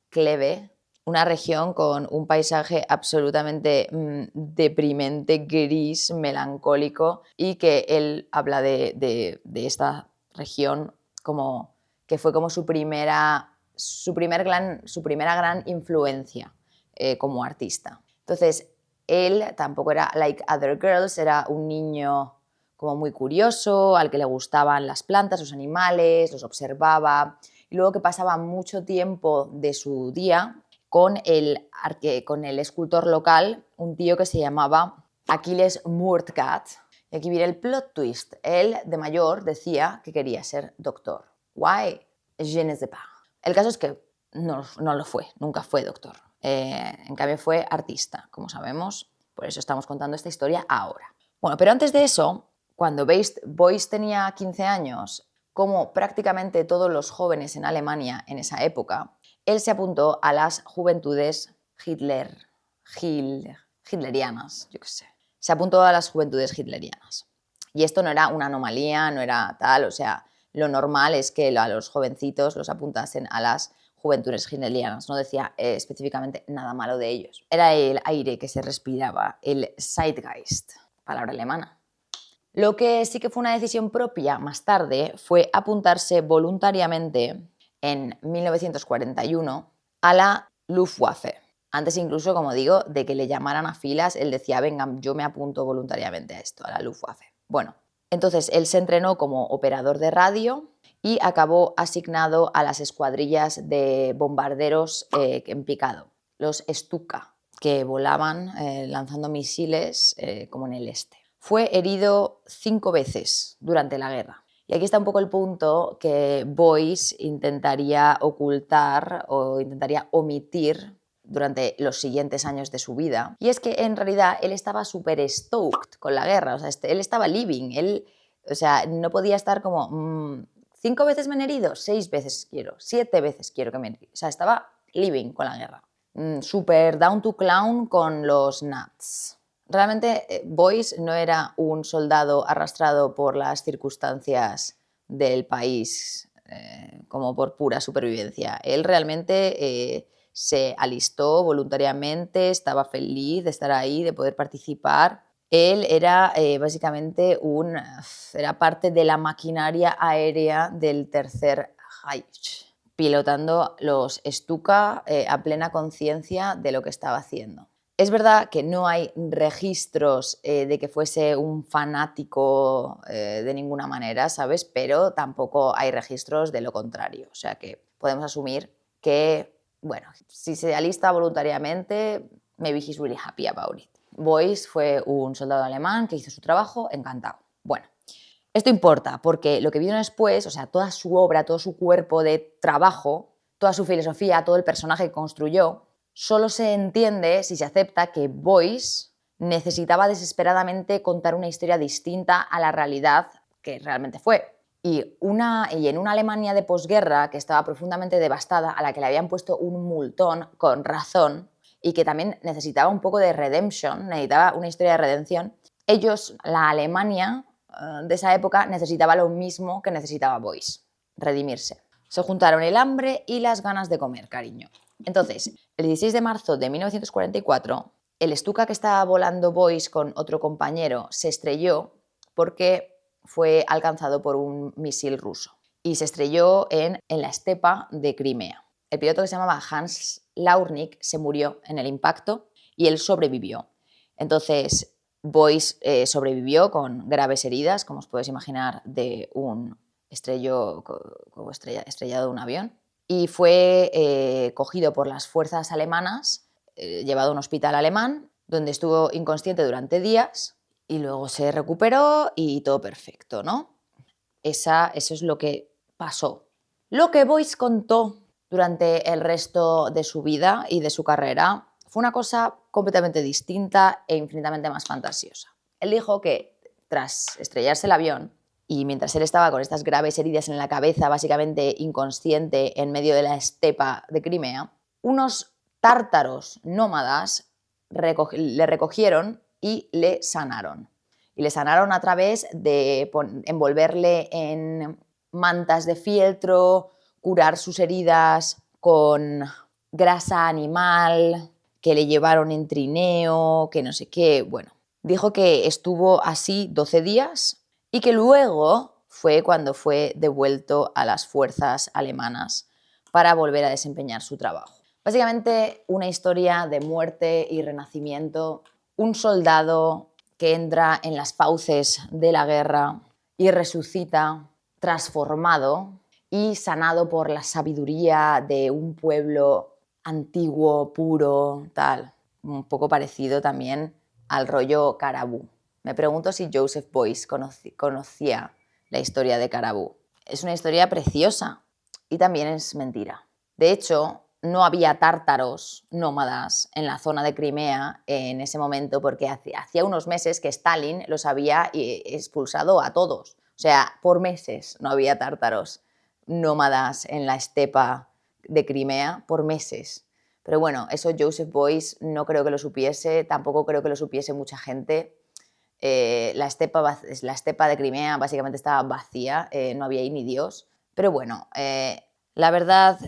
Kleve, una región con un paisaje absolutamente deprimente, gris, melancólico, y que él habla de esta región como que fue como su primera gran influencia como artista. Entonces, él tampoco era like other girls, era un niño como muy curioso, al que le gustaban las plantas, los animales, los observaba, y luego que pasaba mucho tiempo de su día con el escultor local, un tío que se llamaba Achilles Murtgat. Y aquí viene el plot twist. Él, de mayor, decía que quería ser doctor. Why? Je ne sais pas. El caso es que no lo fue, nunca fue doctor. En cambio fue artista, como sabemos. Por eso estamos contando esta historia ahora. Bueno, pero antes de eso, cuando Beuys tenía 15 años, como prácticamente todos los jóvenes en Alemania en esa época, él se apuntó a las juventudes hitlerianas, yo qué sé. Se apuntó a las juventudes hitlerianas. Y esto no era una anomalía, no era tal, o sea, lo normal es que a los jovencitos los apuntasen a las juventudes hitlerianas, no decía específicamente nada malo de ellos. Era el aire que se respiraba, el Zeitgeist, palabra alemana. Lo que sí que fue una decisión propia más tarde fue apuntarse voluntariamente en 1941 a la Luftwaffe. Antes incluso, como digo, de que le llamaran a filas, él decía, venga, yo me apunto voluntariamente a esto, a la Luftwaffe. Bueno, entonces él se entrenó como operador de radio y acabó asignado a las escuadrillas de bombarderos en picado, los Stuka, que volaban lanzando misiles como en el este. Fue herido 5 veces durante la guerra. Y aquí está un poco el punto que Boyce intentaría ocultar o intentaría omitir durante los siguientes años de su vida. Y es que en realidad él estaba súper stoked con la guerra, o sea, él estaba living, o sea, no podía estar como 5 veces me han herido, 6 veces quiero, 7 veces quiero que me herido. O sea, estaba living con la guerra. Súper down to clown con los nuts. Realmente Boyce no era un soldado arrastrado por las circunstancias del país como por pura supervivencia. Él realmente se alistó voluntariamente, estaba feliz de estar ahí, de poder participar. Él era básicamente era parte de la maquinaria aérea del Tercer Reich, pilotando los Stuka a plena conciencia de lo que estaba haciendo. Es verdad que no hay registros de que fuese un fanático de ninguna manera, ¿sabes? Pero tampoco hay registros de lo contrario. O sea que podemos asumir que, bueno, si se alista voluntariamente, maybe he's really happy about it. Boyce fue un soldado alemán que hizo su trabajo, encantado. Bueno, esto importa porque lo que vino después, o sea, toda su obra, todo su cuerpo de trabajo, toda su filosofía, todo el personaje que construyó, solo se entiende si se acepta que Boyce necesitaba desesperadamente contar una historia distinta a la realidad que realmente fue. Y en una Alemania de posguerra que estaba profundamente devastada, a la que le habían puesto un multón con razón y que también necesitaba un poco de redemption, necesitaba una historia de redención, la Alemania de esa época necesitaba lo mismo que necesitaba Boyce, redimirse. Se juntaron el hambre y las ganas de comer, cariño. Entonces, el 16 de marzo de 1944, el Stuka que estaba volando Boyce con otro compañero se estrelló porque fue alcanzado por un misil ruso y se estrelló en la estepa de Crimea. El piloto, que se llamaba Hans Laurnik, se murió en el impacto y él sobrevivió. Entonces, Boyce sobrevivió con graves heridas, como os podéis imaginar, de un estrellado de un avión, y fue cogido por las fuerzas alemanas, llevado a un hospital alemán, donde estuvo inconsciente durante días y luego se recuperó y todo perfecto, ¿no? Eso es lo que pasó. Lo que Boyce contó durante el resto de su vida y de su carrera fue una cosa completamente distinta e infinitamente más fantasiosa. Él dijo que tras estrellarse el avión, y mientras él estaba con estas graves heridas en la cabeza, básicamente inconsciente en medio de la estepa de Crimea, unos tártaros nómadas le recogieron y le sanaron. Y le sanaron a través de envolverle en mantas de fieltro, curar sus heridas con grasa animal, que le llevaron en trineo, que no sé qué. Bueno, dijo que estuvo así 12 días y que luego fue cuando fue devuelto a las fuerzas alemanas para volver a desempeñar su trabajo. Básicamente una historia de muerte y renacimiento, un soldado que entra en las fauces de la guerra y resucita transformado y sanado por la sabiduría de un pueblo antiguo, puro, tal. Un poco parecido también al rollo Carabú. Me pregunto si Joseph Boyce conocía la historia de Carabú. Es una historia preciosa y también es mentira. De hecho, no había tártaros nómadas en la zona de Crimea en ese momento porque hacía unos meses que Stalin los había expulsado a todos. O sea, por meses no había tártaros nómadas en la estepa de Crimea, por meses. Pero bueno, eso Joseph Boyce no creo que lo supiese, tampoco creo que lo supiese mucha gente. La estepa de Crimea básicamente estaba vacía, no había ahí ni Dios. Pero bueno, la verdad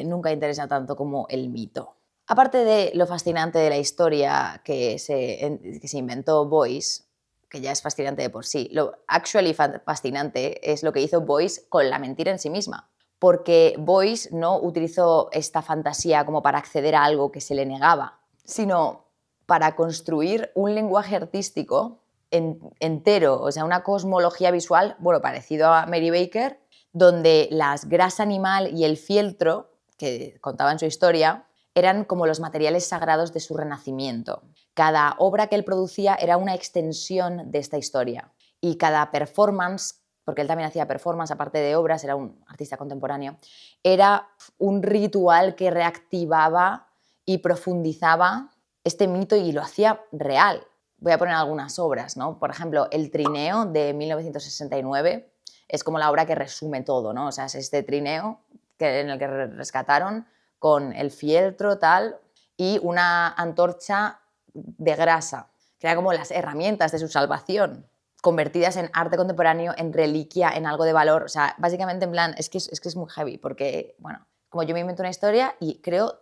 nunca interesa tanto como el mito. Aparte de lo fascinante de la historia que se inventó Boyce, que ya es fascinante de por sí, lo actually fascinante es lo que hizo Boyce con la mentira en sí misma. Porque Boyce no utilizó esta fantasía como para acceder a algo que se le negaba, sino para construir un lenguaje artístico entero, o sea, una cosmología visual, bueno, parecido a Mary Baker, donde las grasa animal y el fieltro, que contaba en su historia, eran como los materiales sagrados de su renacimiento. Cada obra que él producía era una extensión de esta historia y cada performance, porque él también hacía performance aparte de obras, era un artista contemporáneo, era un ritual que reactivaba y profundizaba este mito y lo hacía real. Voy a poner algunas obras, ¿no? Por ejemplo, El Trineo de 1969 es como la obra que resume todo, ¿no? O sea, es este trineo en el que rescataron con el fieltro tal y una antorcha de grasa, que era como las herramientas de su salvación, convertidas en arte contemporáneo, en reliquia, en algo de valor. O sea, básicamente en plan, es que es muy heavy, porque, bueno, como yo me invento una historia y creo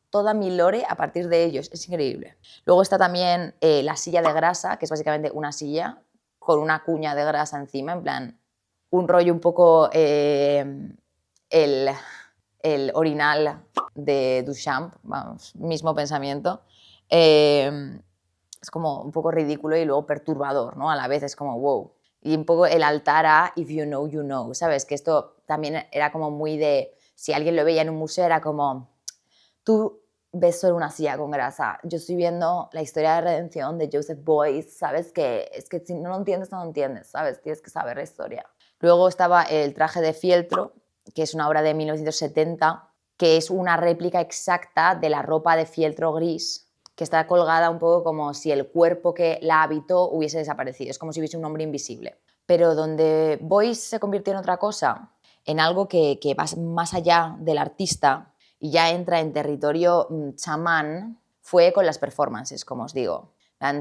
toda mi lore a partir de ellos, es increíble. Luego está también la silla de grasa, que es básicamente una silla con una cuña de grasa encima, en plan, un rollo un poco el orinal de Duchamp, vamos, mismo pensamiento. Es como un poco ridículo y luego perturbador, ¿no? A la vez es como wow. Y un poco el altar a if you know, you know, ¿sabes? Que esto también era como muy de, si alguien lo veía en un museo era como, tú ves solo una silla con grasa, yo estoy viendo la historia de redención de Joseph Beuys, ¿sabes? Que es que si no lo entiendes, no lo entiendes, ¿sabes? Tienes que saber la historia. Luego estaba El traje de fieltro, que es una obra de 1970, que es una réplica exacta de la ropa de fieltro gris, que está colgada un poco como si el cuerpo que la habitó hubiese desaparecido. Es como si hubiese un hombre invisible. Pero donde Beuys se convirtió en otra cosa, en algo que va más allá del artista y ya entra en territorio chamán, fue con las performances, como os digo.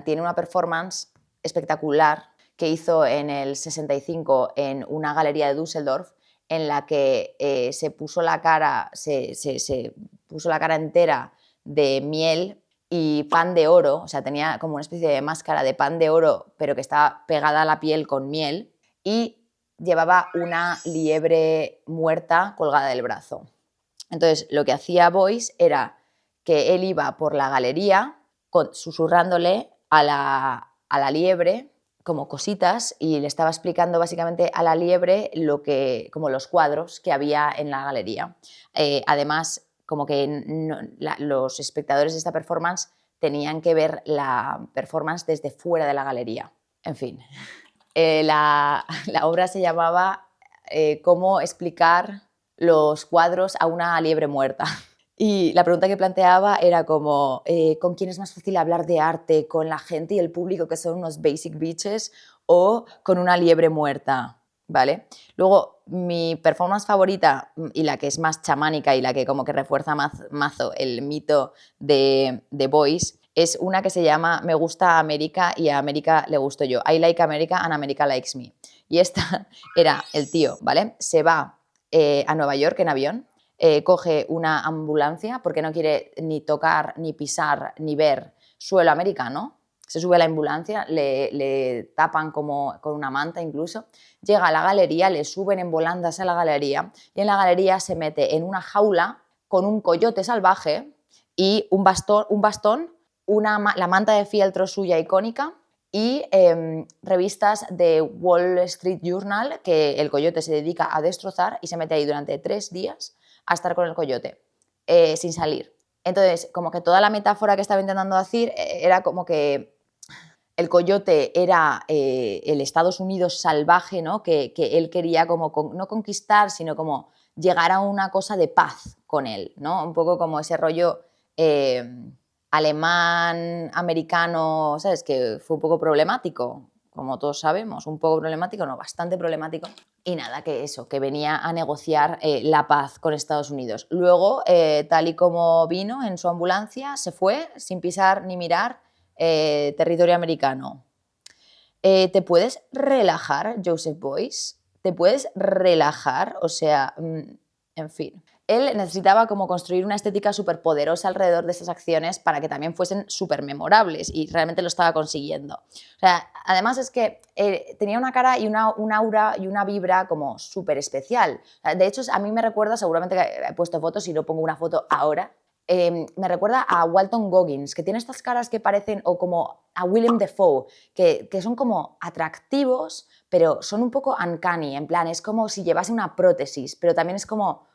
Tiene una performance espectacular que hizo en el 65 en una galería de Düsseldorf, en la que se puso la cara entera de miel y pan de oro, o sea, tenía como una especie de máscara de pan de oro, pero que estaba pegada a la piel con miel, y llevaba una liebre muerta colgada del brazo. Entonces, lo que hacía Beuys era que él iba por la galería susurrándole a la liebre como cositas y le estaba explicando básicamente a la liebre como los cuadros que había en la galería. Además, como que los espectadores de esta performance tenían que ver la performance desde fuera de la galería. En fin, la obra se llamaba Cómo explicar los cuadros a una liebre muerta. Y la pregunta que planteaba era como, ¿con quién es más fácil hablar de arte? ¿Con la gente y el público que son unos basic bitches o con una liebre muerta? ¿Vale? Luego, mi performance favorita y la que es más chamánica y la que como que refuerza mazo el mito de Beuys es una que se llama Me gusta América y a América le gusto yo. I like America and America likes me. Y esta era el tío, ¿vale? Se va a Nueva York en avión, coge una ambulancia porque no quiere ni tocar, ni pisar, ni ver suelo americano. Se sube a la ambulancia, le tapan como con una manta incluso, llega a la galería, le suben en volandas a la galería y en la galería se mete en una jaula con un coyote salvaje y un bastón, la manta de fieltro suya icónica y revistas de Wall Street Journal que el coyote se dedica a destrozar y se mete ahí durante 3 días a estar con el coyote sin salir. Entonces, como que toda la metáfora que estaba intentando decir era como que el coyote era el Estados Unidos salvaje, ¿no? Que él quería como no conquistar, sino como llegar a una cosa de paz con él, ¿no? Un poco como ese rollo alemán, americano, ¿sabes? Que fue un poco problemático, como todos sabemos, un poco problemático, no, bastante problemático. Y nada, que eso, que venía a negociar la paz con Estados Unidos. Luego, tal y como vino en su ambulancia, se fue sin pisar ni mirar territorio americano. ¿Te puedes relajar, Joseph Beuys? ¿Te puedes relajar? O sea, en fin. Él necesitaba como construir una estética súper poderosa alrededor de estas acciones para que también fuesen súper memorables y realmente lo estaba consiguiendo. O sea, además es que tenía una cara y un aura y una vibra como súper especial. De hecho, a mí me recuerda, seguramente que he puesto fotos y no pongo una foto ahora, me recuerda a Walton Goggins, que tiene estas caras que parecen, o como a Willem Dafoe, que son como atractivos, pero son un poco uncanny, en plan, es como si llevase una prótesis, pero también es como,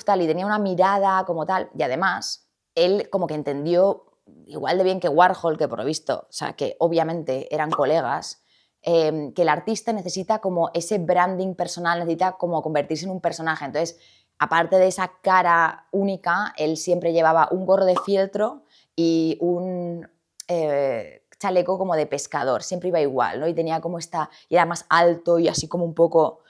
tal, y tenía una mirada como tal, y además, él como que entendió, igual de bien que Warhol, que por lo visto, o sea, que obviamente eran colegas, que el artista necesita como ese branding personal, necesita como convertirse en un personaje. Entonces, aparte de esa cara única, él siempre llevaba un gorro de fieltro y un chaleco como de pescador, siempre iba igual, ¿no? Y tenía como y era más alto y así como un poco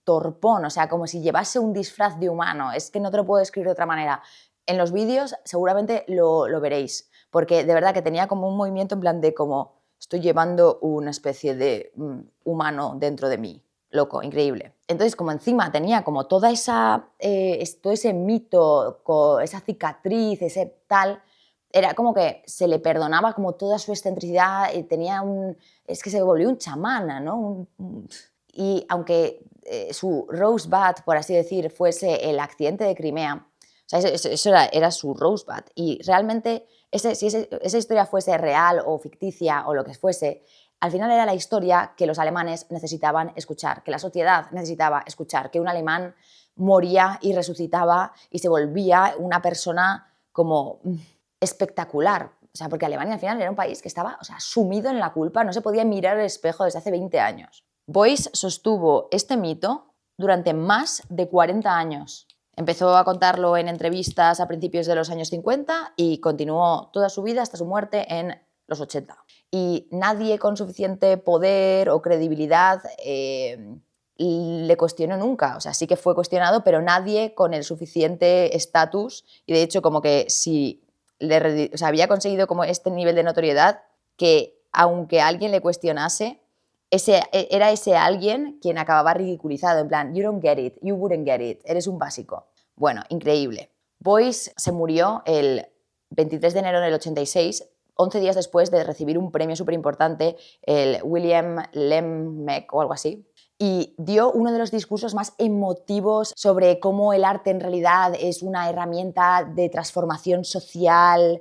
torpón, o sea, como si llevase un disfraz de humano. Es que no te lo puedo describir de otra manera. En los vídeos seguramente lo veréis, porque de verdad que tenía como un movimiento en plan de como estoy llevando una especie de humano dentro de mí. Loco, increíble. Entonces, como encima tenía como todo ese mito, esa cicatriz, ese tal, era como que se le perdonaba como toda su excentricidad y es que se volvió un chamán, ¿no? Y aunque su Rosebud, por así decir, fuese el accidente de Crimea, o sea, eso era su Rosebud. Y realmente, si esa historia fuese real o ficticia o lo que fuese, al final era la historia que los alemanes necesitaban escuchar, que la sociedad necesitaba escuchar, que un alemán moría y resucitaba y se volvía una persona como espectacular. O sea, porque Alemania al final era un país que estaba, o sea, sumido en la culpa, no se podía mirar el espejo desde hace 20 años. Beuys sostuvo este mito durante más de 40 años. Empezó a contarlo en entrevistas a principios de los años 50 y continuó toda su vida hasta su muerte en los 80. Y nadie con suficiente poder o credibilidad le cuestionó nunca. O sea, sí que fue cuestionado, pero nadie con el suficiente estatus. Y de hecho, como que si había conseguido como este nivel de notoriedad que aunque alguien le cuestionase, era ese alguien quien acababa ridiculizado, en plan, you don't get it, you wouldn't get it, eres un básico. Bueno, increíble. Beuys se murió el 23 de enero del 86, 11 días después de recibir un premio súper importante, el William Lembeck o algo así, y dio uno de los discursos más emotivos sobre cómo el arte en realidad es una herramienta de transformación social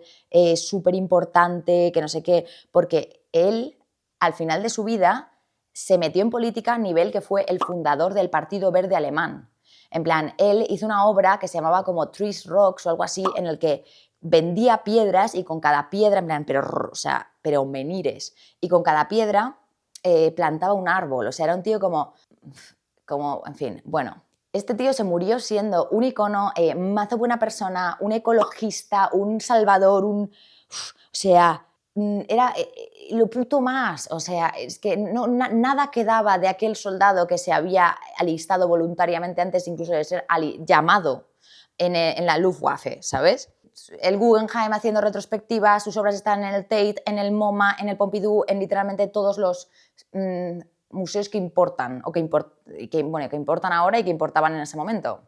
súper importante, que no sé qué, porque él, al final de su vida, se metió en política a nivel que fue el fundador del Partido Verde Alemán. En plan, él hizo una obra que se llamaba como Trees, Rocks o algo así, en el que vendía piedras y con cada piedra, en plan, pero menires, y con cada piedra plantaba un árbol. O sea, era un tío como, en fin, bueno. Este tío se murió siendo un icono, mazo buena persona, un ecologista, un salvador, o sea, era lo puto más. O sea, es que nada quedaba de aquel soldado que se había alistado voluntariamente antes incluso de ser llamado en la Luftwaffe, ¿sabes? El Guggenheim haciendo retrospectivas, sus obras están en el Tate, en el MoMA, en el Pompidou, en literalmente todos los museos que importan, o que importan ahora y que importaban en ese momento.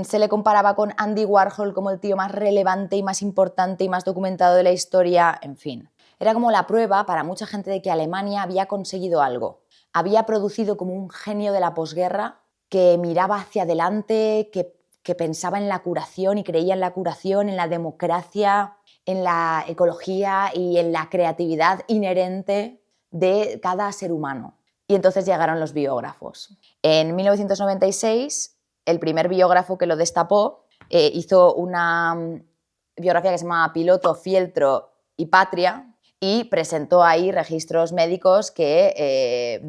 Se le comparaba con Andy Warhol como el tío más relevante y más importante y más documentado de la historia, en fin. Era como la prueba para mucha gente de que Alemania había conseguido algo. Había producido como un genio de la posguerra que miraba hacia adelante, que pensaba en la curación y creía en la curación, en la democracia, en la ecología y en la creatividad inherente de cada ser humano. Y entonces llegaron los biógrafos. En 1996, el primer biógrafo que lo destapó hizo una biografía que se llama Piloto, Fieltro y Patria, y presentó ahí registros médicos que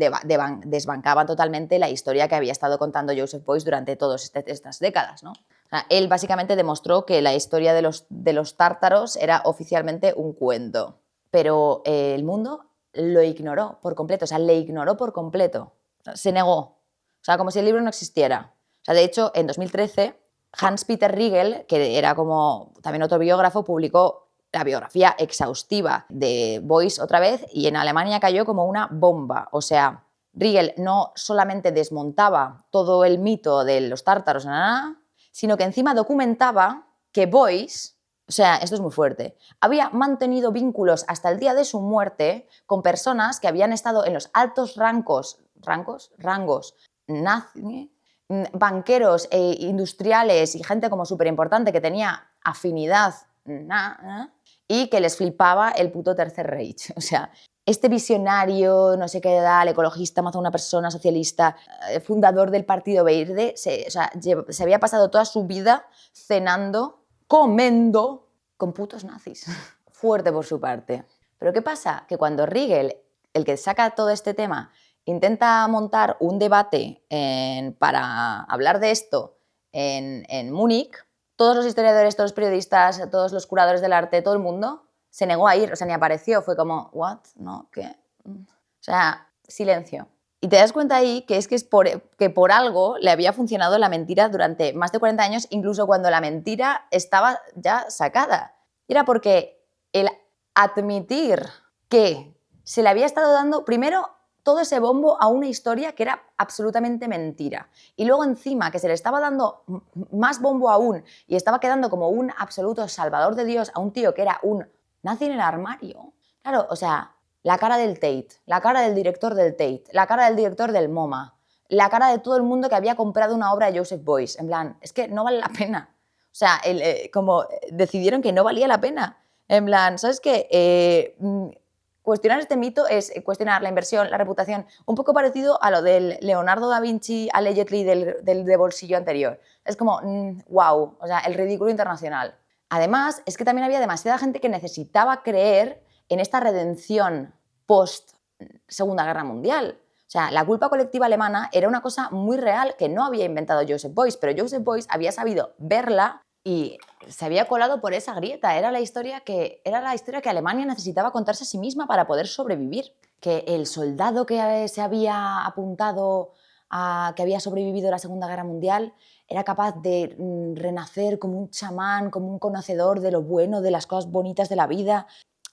desbancaban totalmente la historia que había estado contando Joseph Beuys durante todas estas décadas, ¿no? O sea, él básicamente demostró que la historia de los tártaros era oficialmente un cuento, pero el mundo lo ignoró por completo, o sea, le ignoró por completo, se negó, o sea, como si el libro no existiera. O sea, de hecho, en 2013, Hans-Peter Riegel, que era como también otro biógrafo, publicó la biografía exhaustiva de Beuys otra vez, y en Alemania cayó como una bomba. O sea, Riegel no solamente desmontaba todo el mito de los tártaros, sino que encima documentaba que Beuys, o sea, esto es muy fuerte, había mantenido vínculos hasta el día de su muerte con personas que habían estado en los altos rangos nazi, banqueros e industriales y gente como súper importante que tenía afinidad y que les flipaba el puto Tercer Reich. O sea, este visionario, no sé qué edad, ecologista, más una persona socialista, fundador del Partido Verde, se había pasado toda su vida cenando, comiendo con putos nazis. Fuerte por su parte. Pero ¿qué pasa? Que cuando Riegel, el que saca todo este tema, intenta montar un debate para hablar de esto en Múnich, todos los historiadores, todos los periodistas, todos los curadores del arte, todo el mundo se negó a ir, o sea, ni apareció. Fue como, ¿what? ¿No? ¿Qué? O sea, silencio. Y te das cuenta ahí que es que por algo le había funcionado la mentira durante más de 40 años, incluso cuando la mentira estaba ya sacada. Era porque el admitir que se le había estado dando primero todo ese bombo a una historia que era absolutamente mentira. Y luego encima que se le estaba dando más bombo aún y estaba quedando como un absoluto salvador de Dios a un tío que era un nazi en el armario. Claro, o sea, la cara del Tate, la cara del director del Tate, la cara del director del MoMA, la cara de todo el mundo que había comprado una obra de Joseph Beuys. En plan, es que no vale la pena. O sea, como decidieron que no valía la pena. En plan, ¿sabes qué? Cuestionar este mito es cuestionar la inversión, la reputación, un poco parecido a lo del Leonardo da Vinci allegedly del de bolsillo anterior. Es como, wow, o sea, el ridículo internacional. Además, es que también había demasiada gente que necesitaba creer en esta redención post Segunda Guerra Mundial. O sea, la culpa colectiva alemana era una cosa muy real que no había inventado Joseph Beuys, pero Joseph Beuys había sabido verla y se había colado por esa grieta. Era la historia que Alemania necesitaba contarse a sí misma para poder sobrevivir. Que el soldado que se había apuntado que había sobrevivido a la Segunda Guerra Mundial era capaz de renacer como un chamán, como un conocedor de lo bueno, de las cosas bonitas de la vida.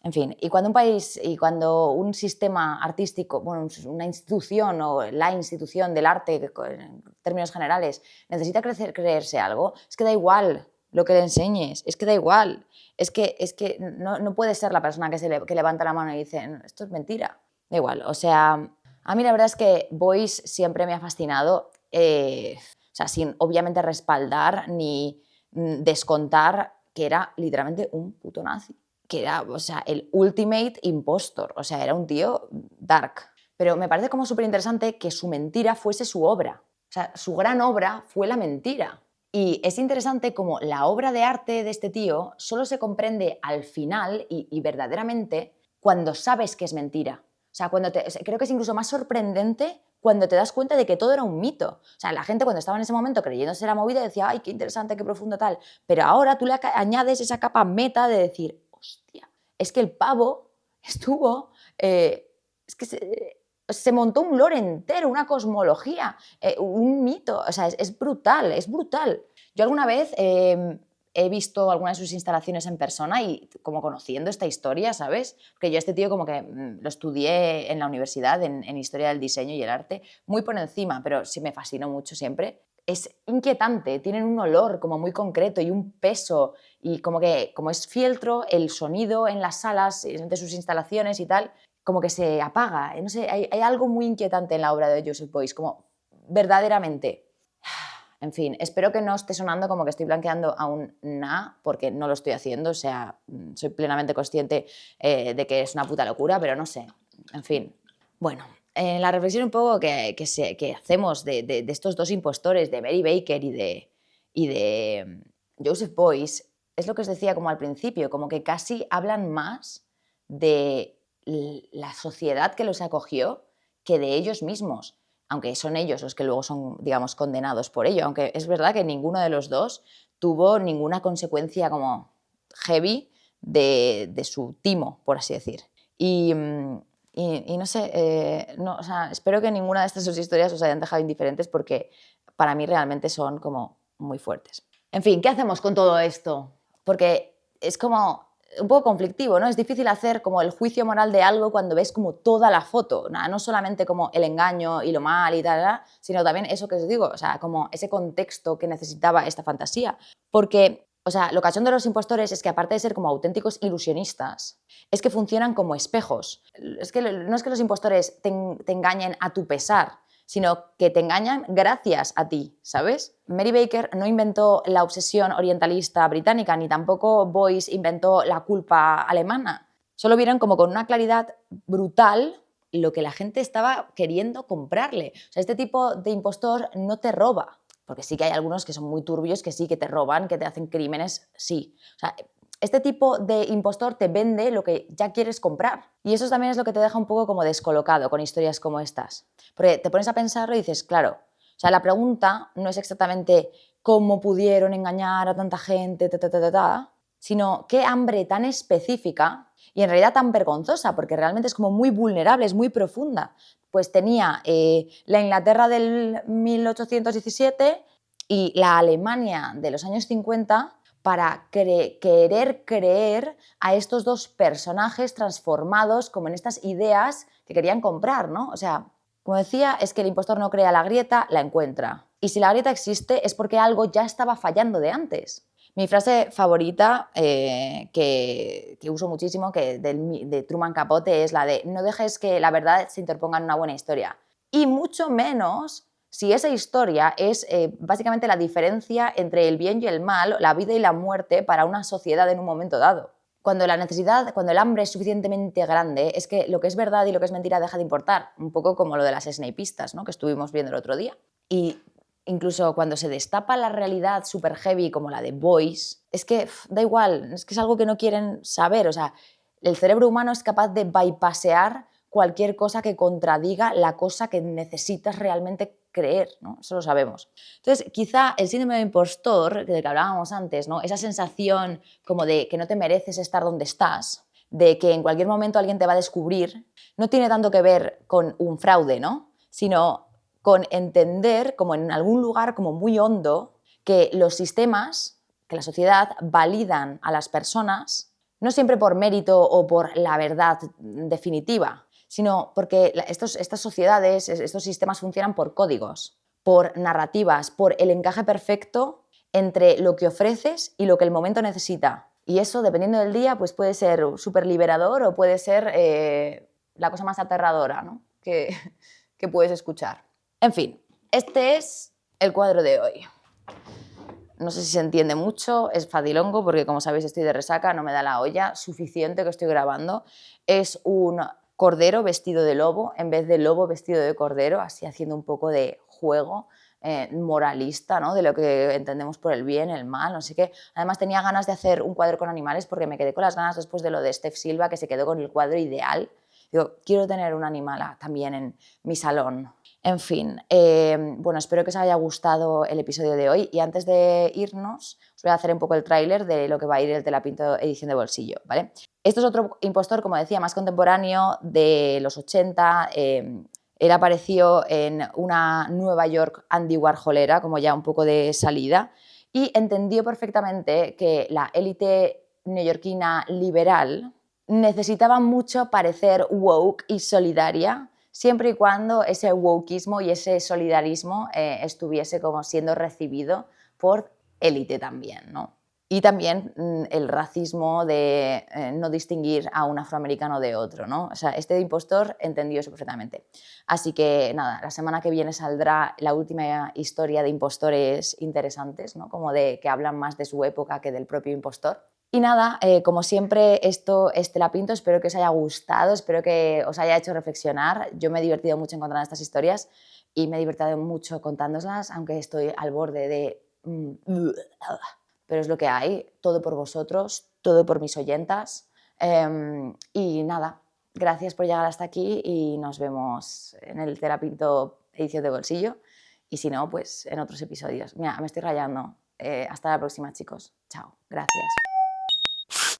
En fin, y cuando un sistema artístico, bueno, una institución o la institución del arte en términos generales necesita creerse algo, es que da igual lo que le enseñes, es que da igual. Es que no puede ser la persona que levanta la mano y dice, esto es mentira. Da igual, o sea, a mí la verdad es que Beuys siempre me ha fascinado, o sea, sin obviamente respaldar ni descontar que era literalmente un puto nazi. Que era, o sea, el ultimate impostor, o sea, era un tío dark. Pero me parece como súper interesante que su mentira fuese su obra. O sea, su gran obra fue la mentira. Y es interesante como la obra de arte de este tío solo se comprende al final y verdaderamente cuando sabes que es mentira. O sea, creo que es incluso más sorprendente cuando te das cuenta de que todo era un mito. O sea, la gente cuando estaba en ese momento creyéndose la movida decía, ay, qué interesante, qué profundo tal. Pero ahora tú le añades esa capa meta de decir, hostia, es que el pavo estuvo, es que se montó un lore entero, una cosmología, un mito, o sea, es brutal, es brutal. Yo alguna vez he visto algunas de sus instalaciones en persona y como conociendo esta historia, ¿sabes? Porque yo este tío como que lo estudié en la universidad, en Historia del Diseño y el Arte, muy por encima, pero sí me fascinó mucho siempre. Es inquietante, tienen un olor como muy concreto y un peso y como es fieltro, el sonido en las salas de sus instalaciones y tal, como que se apaga. No sé, hay algo muy inquietante en la obra de Joseph Beuys, como verdaderamente. En fin, espero que no esté sonando como que estoy blanqueando a un na, porque no lo estoy haciendo, o sea, soy plenamente consciente de que es una puta locura, pero no sé, en fin. Bueno, la reflexión un poco que hacemos de estos dos impostores, de Mary Baker y de Joseph Beuys, es lo que os decía como al principio, como que casi hablan más de la sociedad que los acogió que de ellos mismos, aunque son ellos los que luego son, digamos, condenados por ello, aunque es verdad que ninguno de los dos tuvo ninguna consecuencia como heavy de su timo, por así decir. Y no sé, o sea, espero que ninguna de estas dos historias os hayan dejado indiferentes porque para mí realmente son como muy fuertes. En fin, ¿qué hacemos con todo esto? Porque es como un poco conflictivo, ¿no? Es difícil hacer como el juicio moral de algo cuando ves como toda la foto, no solamente como el engaño y lo mal y tal, sino también eso que os digo, o sea, como ese contexto que necesitaba esta fantasía. Porque, o sea, lo cachondo de los impostores es que aparte de ser como auténticos ilusionistas, es que funcionan como espejos. Es que no es que los impostores te engañen a tu pesar, sino que te engañan gracias a ti, ¿sabes? Mary Baker no inventó la obsesión orientalista británica, ni tampoco Beuys inventó la culpa alemana. Solo vieron como con una claridad brutal lo que la gente estaba queriendo comprarle. O sea, este tipo de impostor no te roba, porque sí que hay algunos que son muy turbios, que sí que te roban, que te hacen crímenes, sí. O sea, este tipo de impostor te vende lo que ya quieres comprar. Y eso también es lo que te deja un poco como descolocado con historias como estas. Porque te pones a pensarlo y dices, claro, o sea, la pregunta no es exactamente cómo pudieron engañar a tanta gente, sino qué hambre tan específica y en realidad tan vergonzosa, porque realmente es como muy vulnerable, es muy profunda. Pues tenía la Inglaterra del 1817 y la Alemania de los años 50 para querer creer a estos dos personajes transformados como en estas ideas que querían comprar, ¿no? O sea, como decía, es que el impostor no crea la grieta, la encuentra. Y si la grieta existe es porque algo ya estaba fallando de antes. Mi frase favorita, que uso muchísimo, de Truman Capote, es la de no dejes que la verdad se interponga en una buena historia. Y mucho menos si esa historia es básicamente la diferencia entre el bien y el mal, la vida y la muerte para una sociedad en un momento dado. Cuando la necesidad, cuando el hambre es suficientemente grande, es que lo que es verdad y lo que es mentira deja de importar. Un poco como lo de las snapistas, ¿no?, que estuvimos viendo el otro día. Y incluso cuando se destapa la realidad super heavy como la de Boys, es que da igual, es que es algo que no quieren saber. O sea, el cerebro humano es capaz de bypassear cualquier cosa que contradiga la cosa que necesitas realmente creer, ¿no? Eso lo sabemos. Entonces, quizá el síndrome de impostor, del que hablábamos antes, ¿no?, esa sensación como de que no te mereces estar donde estás, de que en cualquier momento alguien te va a descubrir, no tiene tanto que ver con un fraude, ¿no?, sino con entender, como en algún lugar como muy hondo, que los sistemas, que la sociedad validan a las personas, no siempre por mérito o por la verdad definitiva, sino porque estas sociedades, estos sistemas funcionan por códigos, por narrativas, por el encaje perfecto entre lo que ofreces y lo que el momento necesita. Y eso, dependiendo del día, pues puede ser súper liberador o puede ser la cosa más aterradora, ¿no?, que puedes escuchar. En fin, este es el cuadro de hoy. No sé si se entiende mucho, es facilongo porque, como sabéis, estoy de resaca, no me da la olla, suficiente que estoy grabando. Es un cordero vestido de lobo en vez de lobo vestido de cordero, así haciendo un poco de juego moralista, ¿no?, de lo que entendemos por el bien, el mal, no sé qué. Además tenía ganas de hacer un cuadro con animales porque me quedé con las ganas después de lo de Steph Silva, que se quedó con el cuadro ideal. Digo, quiero tener un animal también en mi salón. En fin, bueno, espero que os haya gustado el episodio de hoy y antes de irnos os voy a hacer un poco el tráiler de lo que va a ir el Te la pinto edición de bolsillo, ¿vale? Esto es otro impostor, como decía, más contemporáneo de los 80. Él apareció en una Nueva York Andy Warholera, como ya un poco de salida, y entendió perfectamente que la élite neoyorquina liberal necesitaba mucho parecer woke y solidaria, siempre y cuando ese wokeismo y ese solidarismo estuviese como siendo recibido por élite también, ¿no? Y también el racismo de no distinguir a un afroamericano de otro, ¿no? O sea, este impostor entendió eso perfectamente. Así que nada, la semana que viene saldrá la última historia de impostores interesantes, ¿no?, como de que hablan más de su época que del propio impostor. Y nada, como siempre, esto es Te la pinto, espero que os haya gustado, espero que os haya hecho reflexionar. Yo me he divertido mucho encontrando estas historias y me he divertido mucho contándolas, aunque estoy al borde de... pero es lo que hay, todo por vosotros, todo por mis oyentas. Y nada, gracias por llegar hasta aquí y nos vemos en el Te la pinto edición de bolsillo y si no, pues en otros episodios. Mira, me estoy rayando. Hasta la próxima, chicos. Chao, gracias.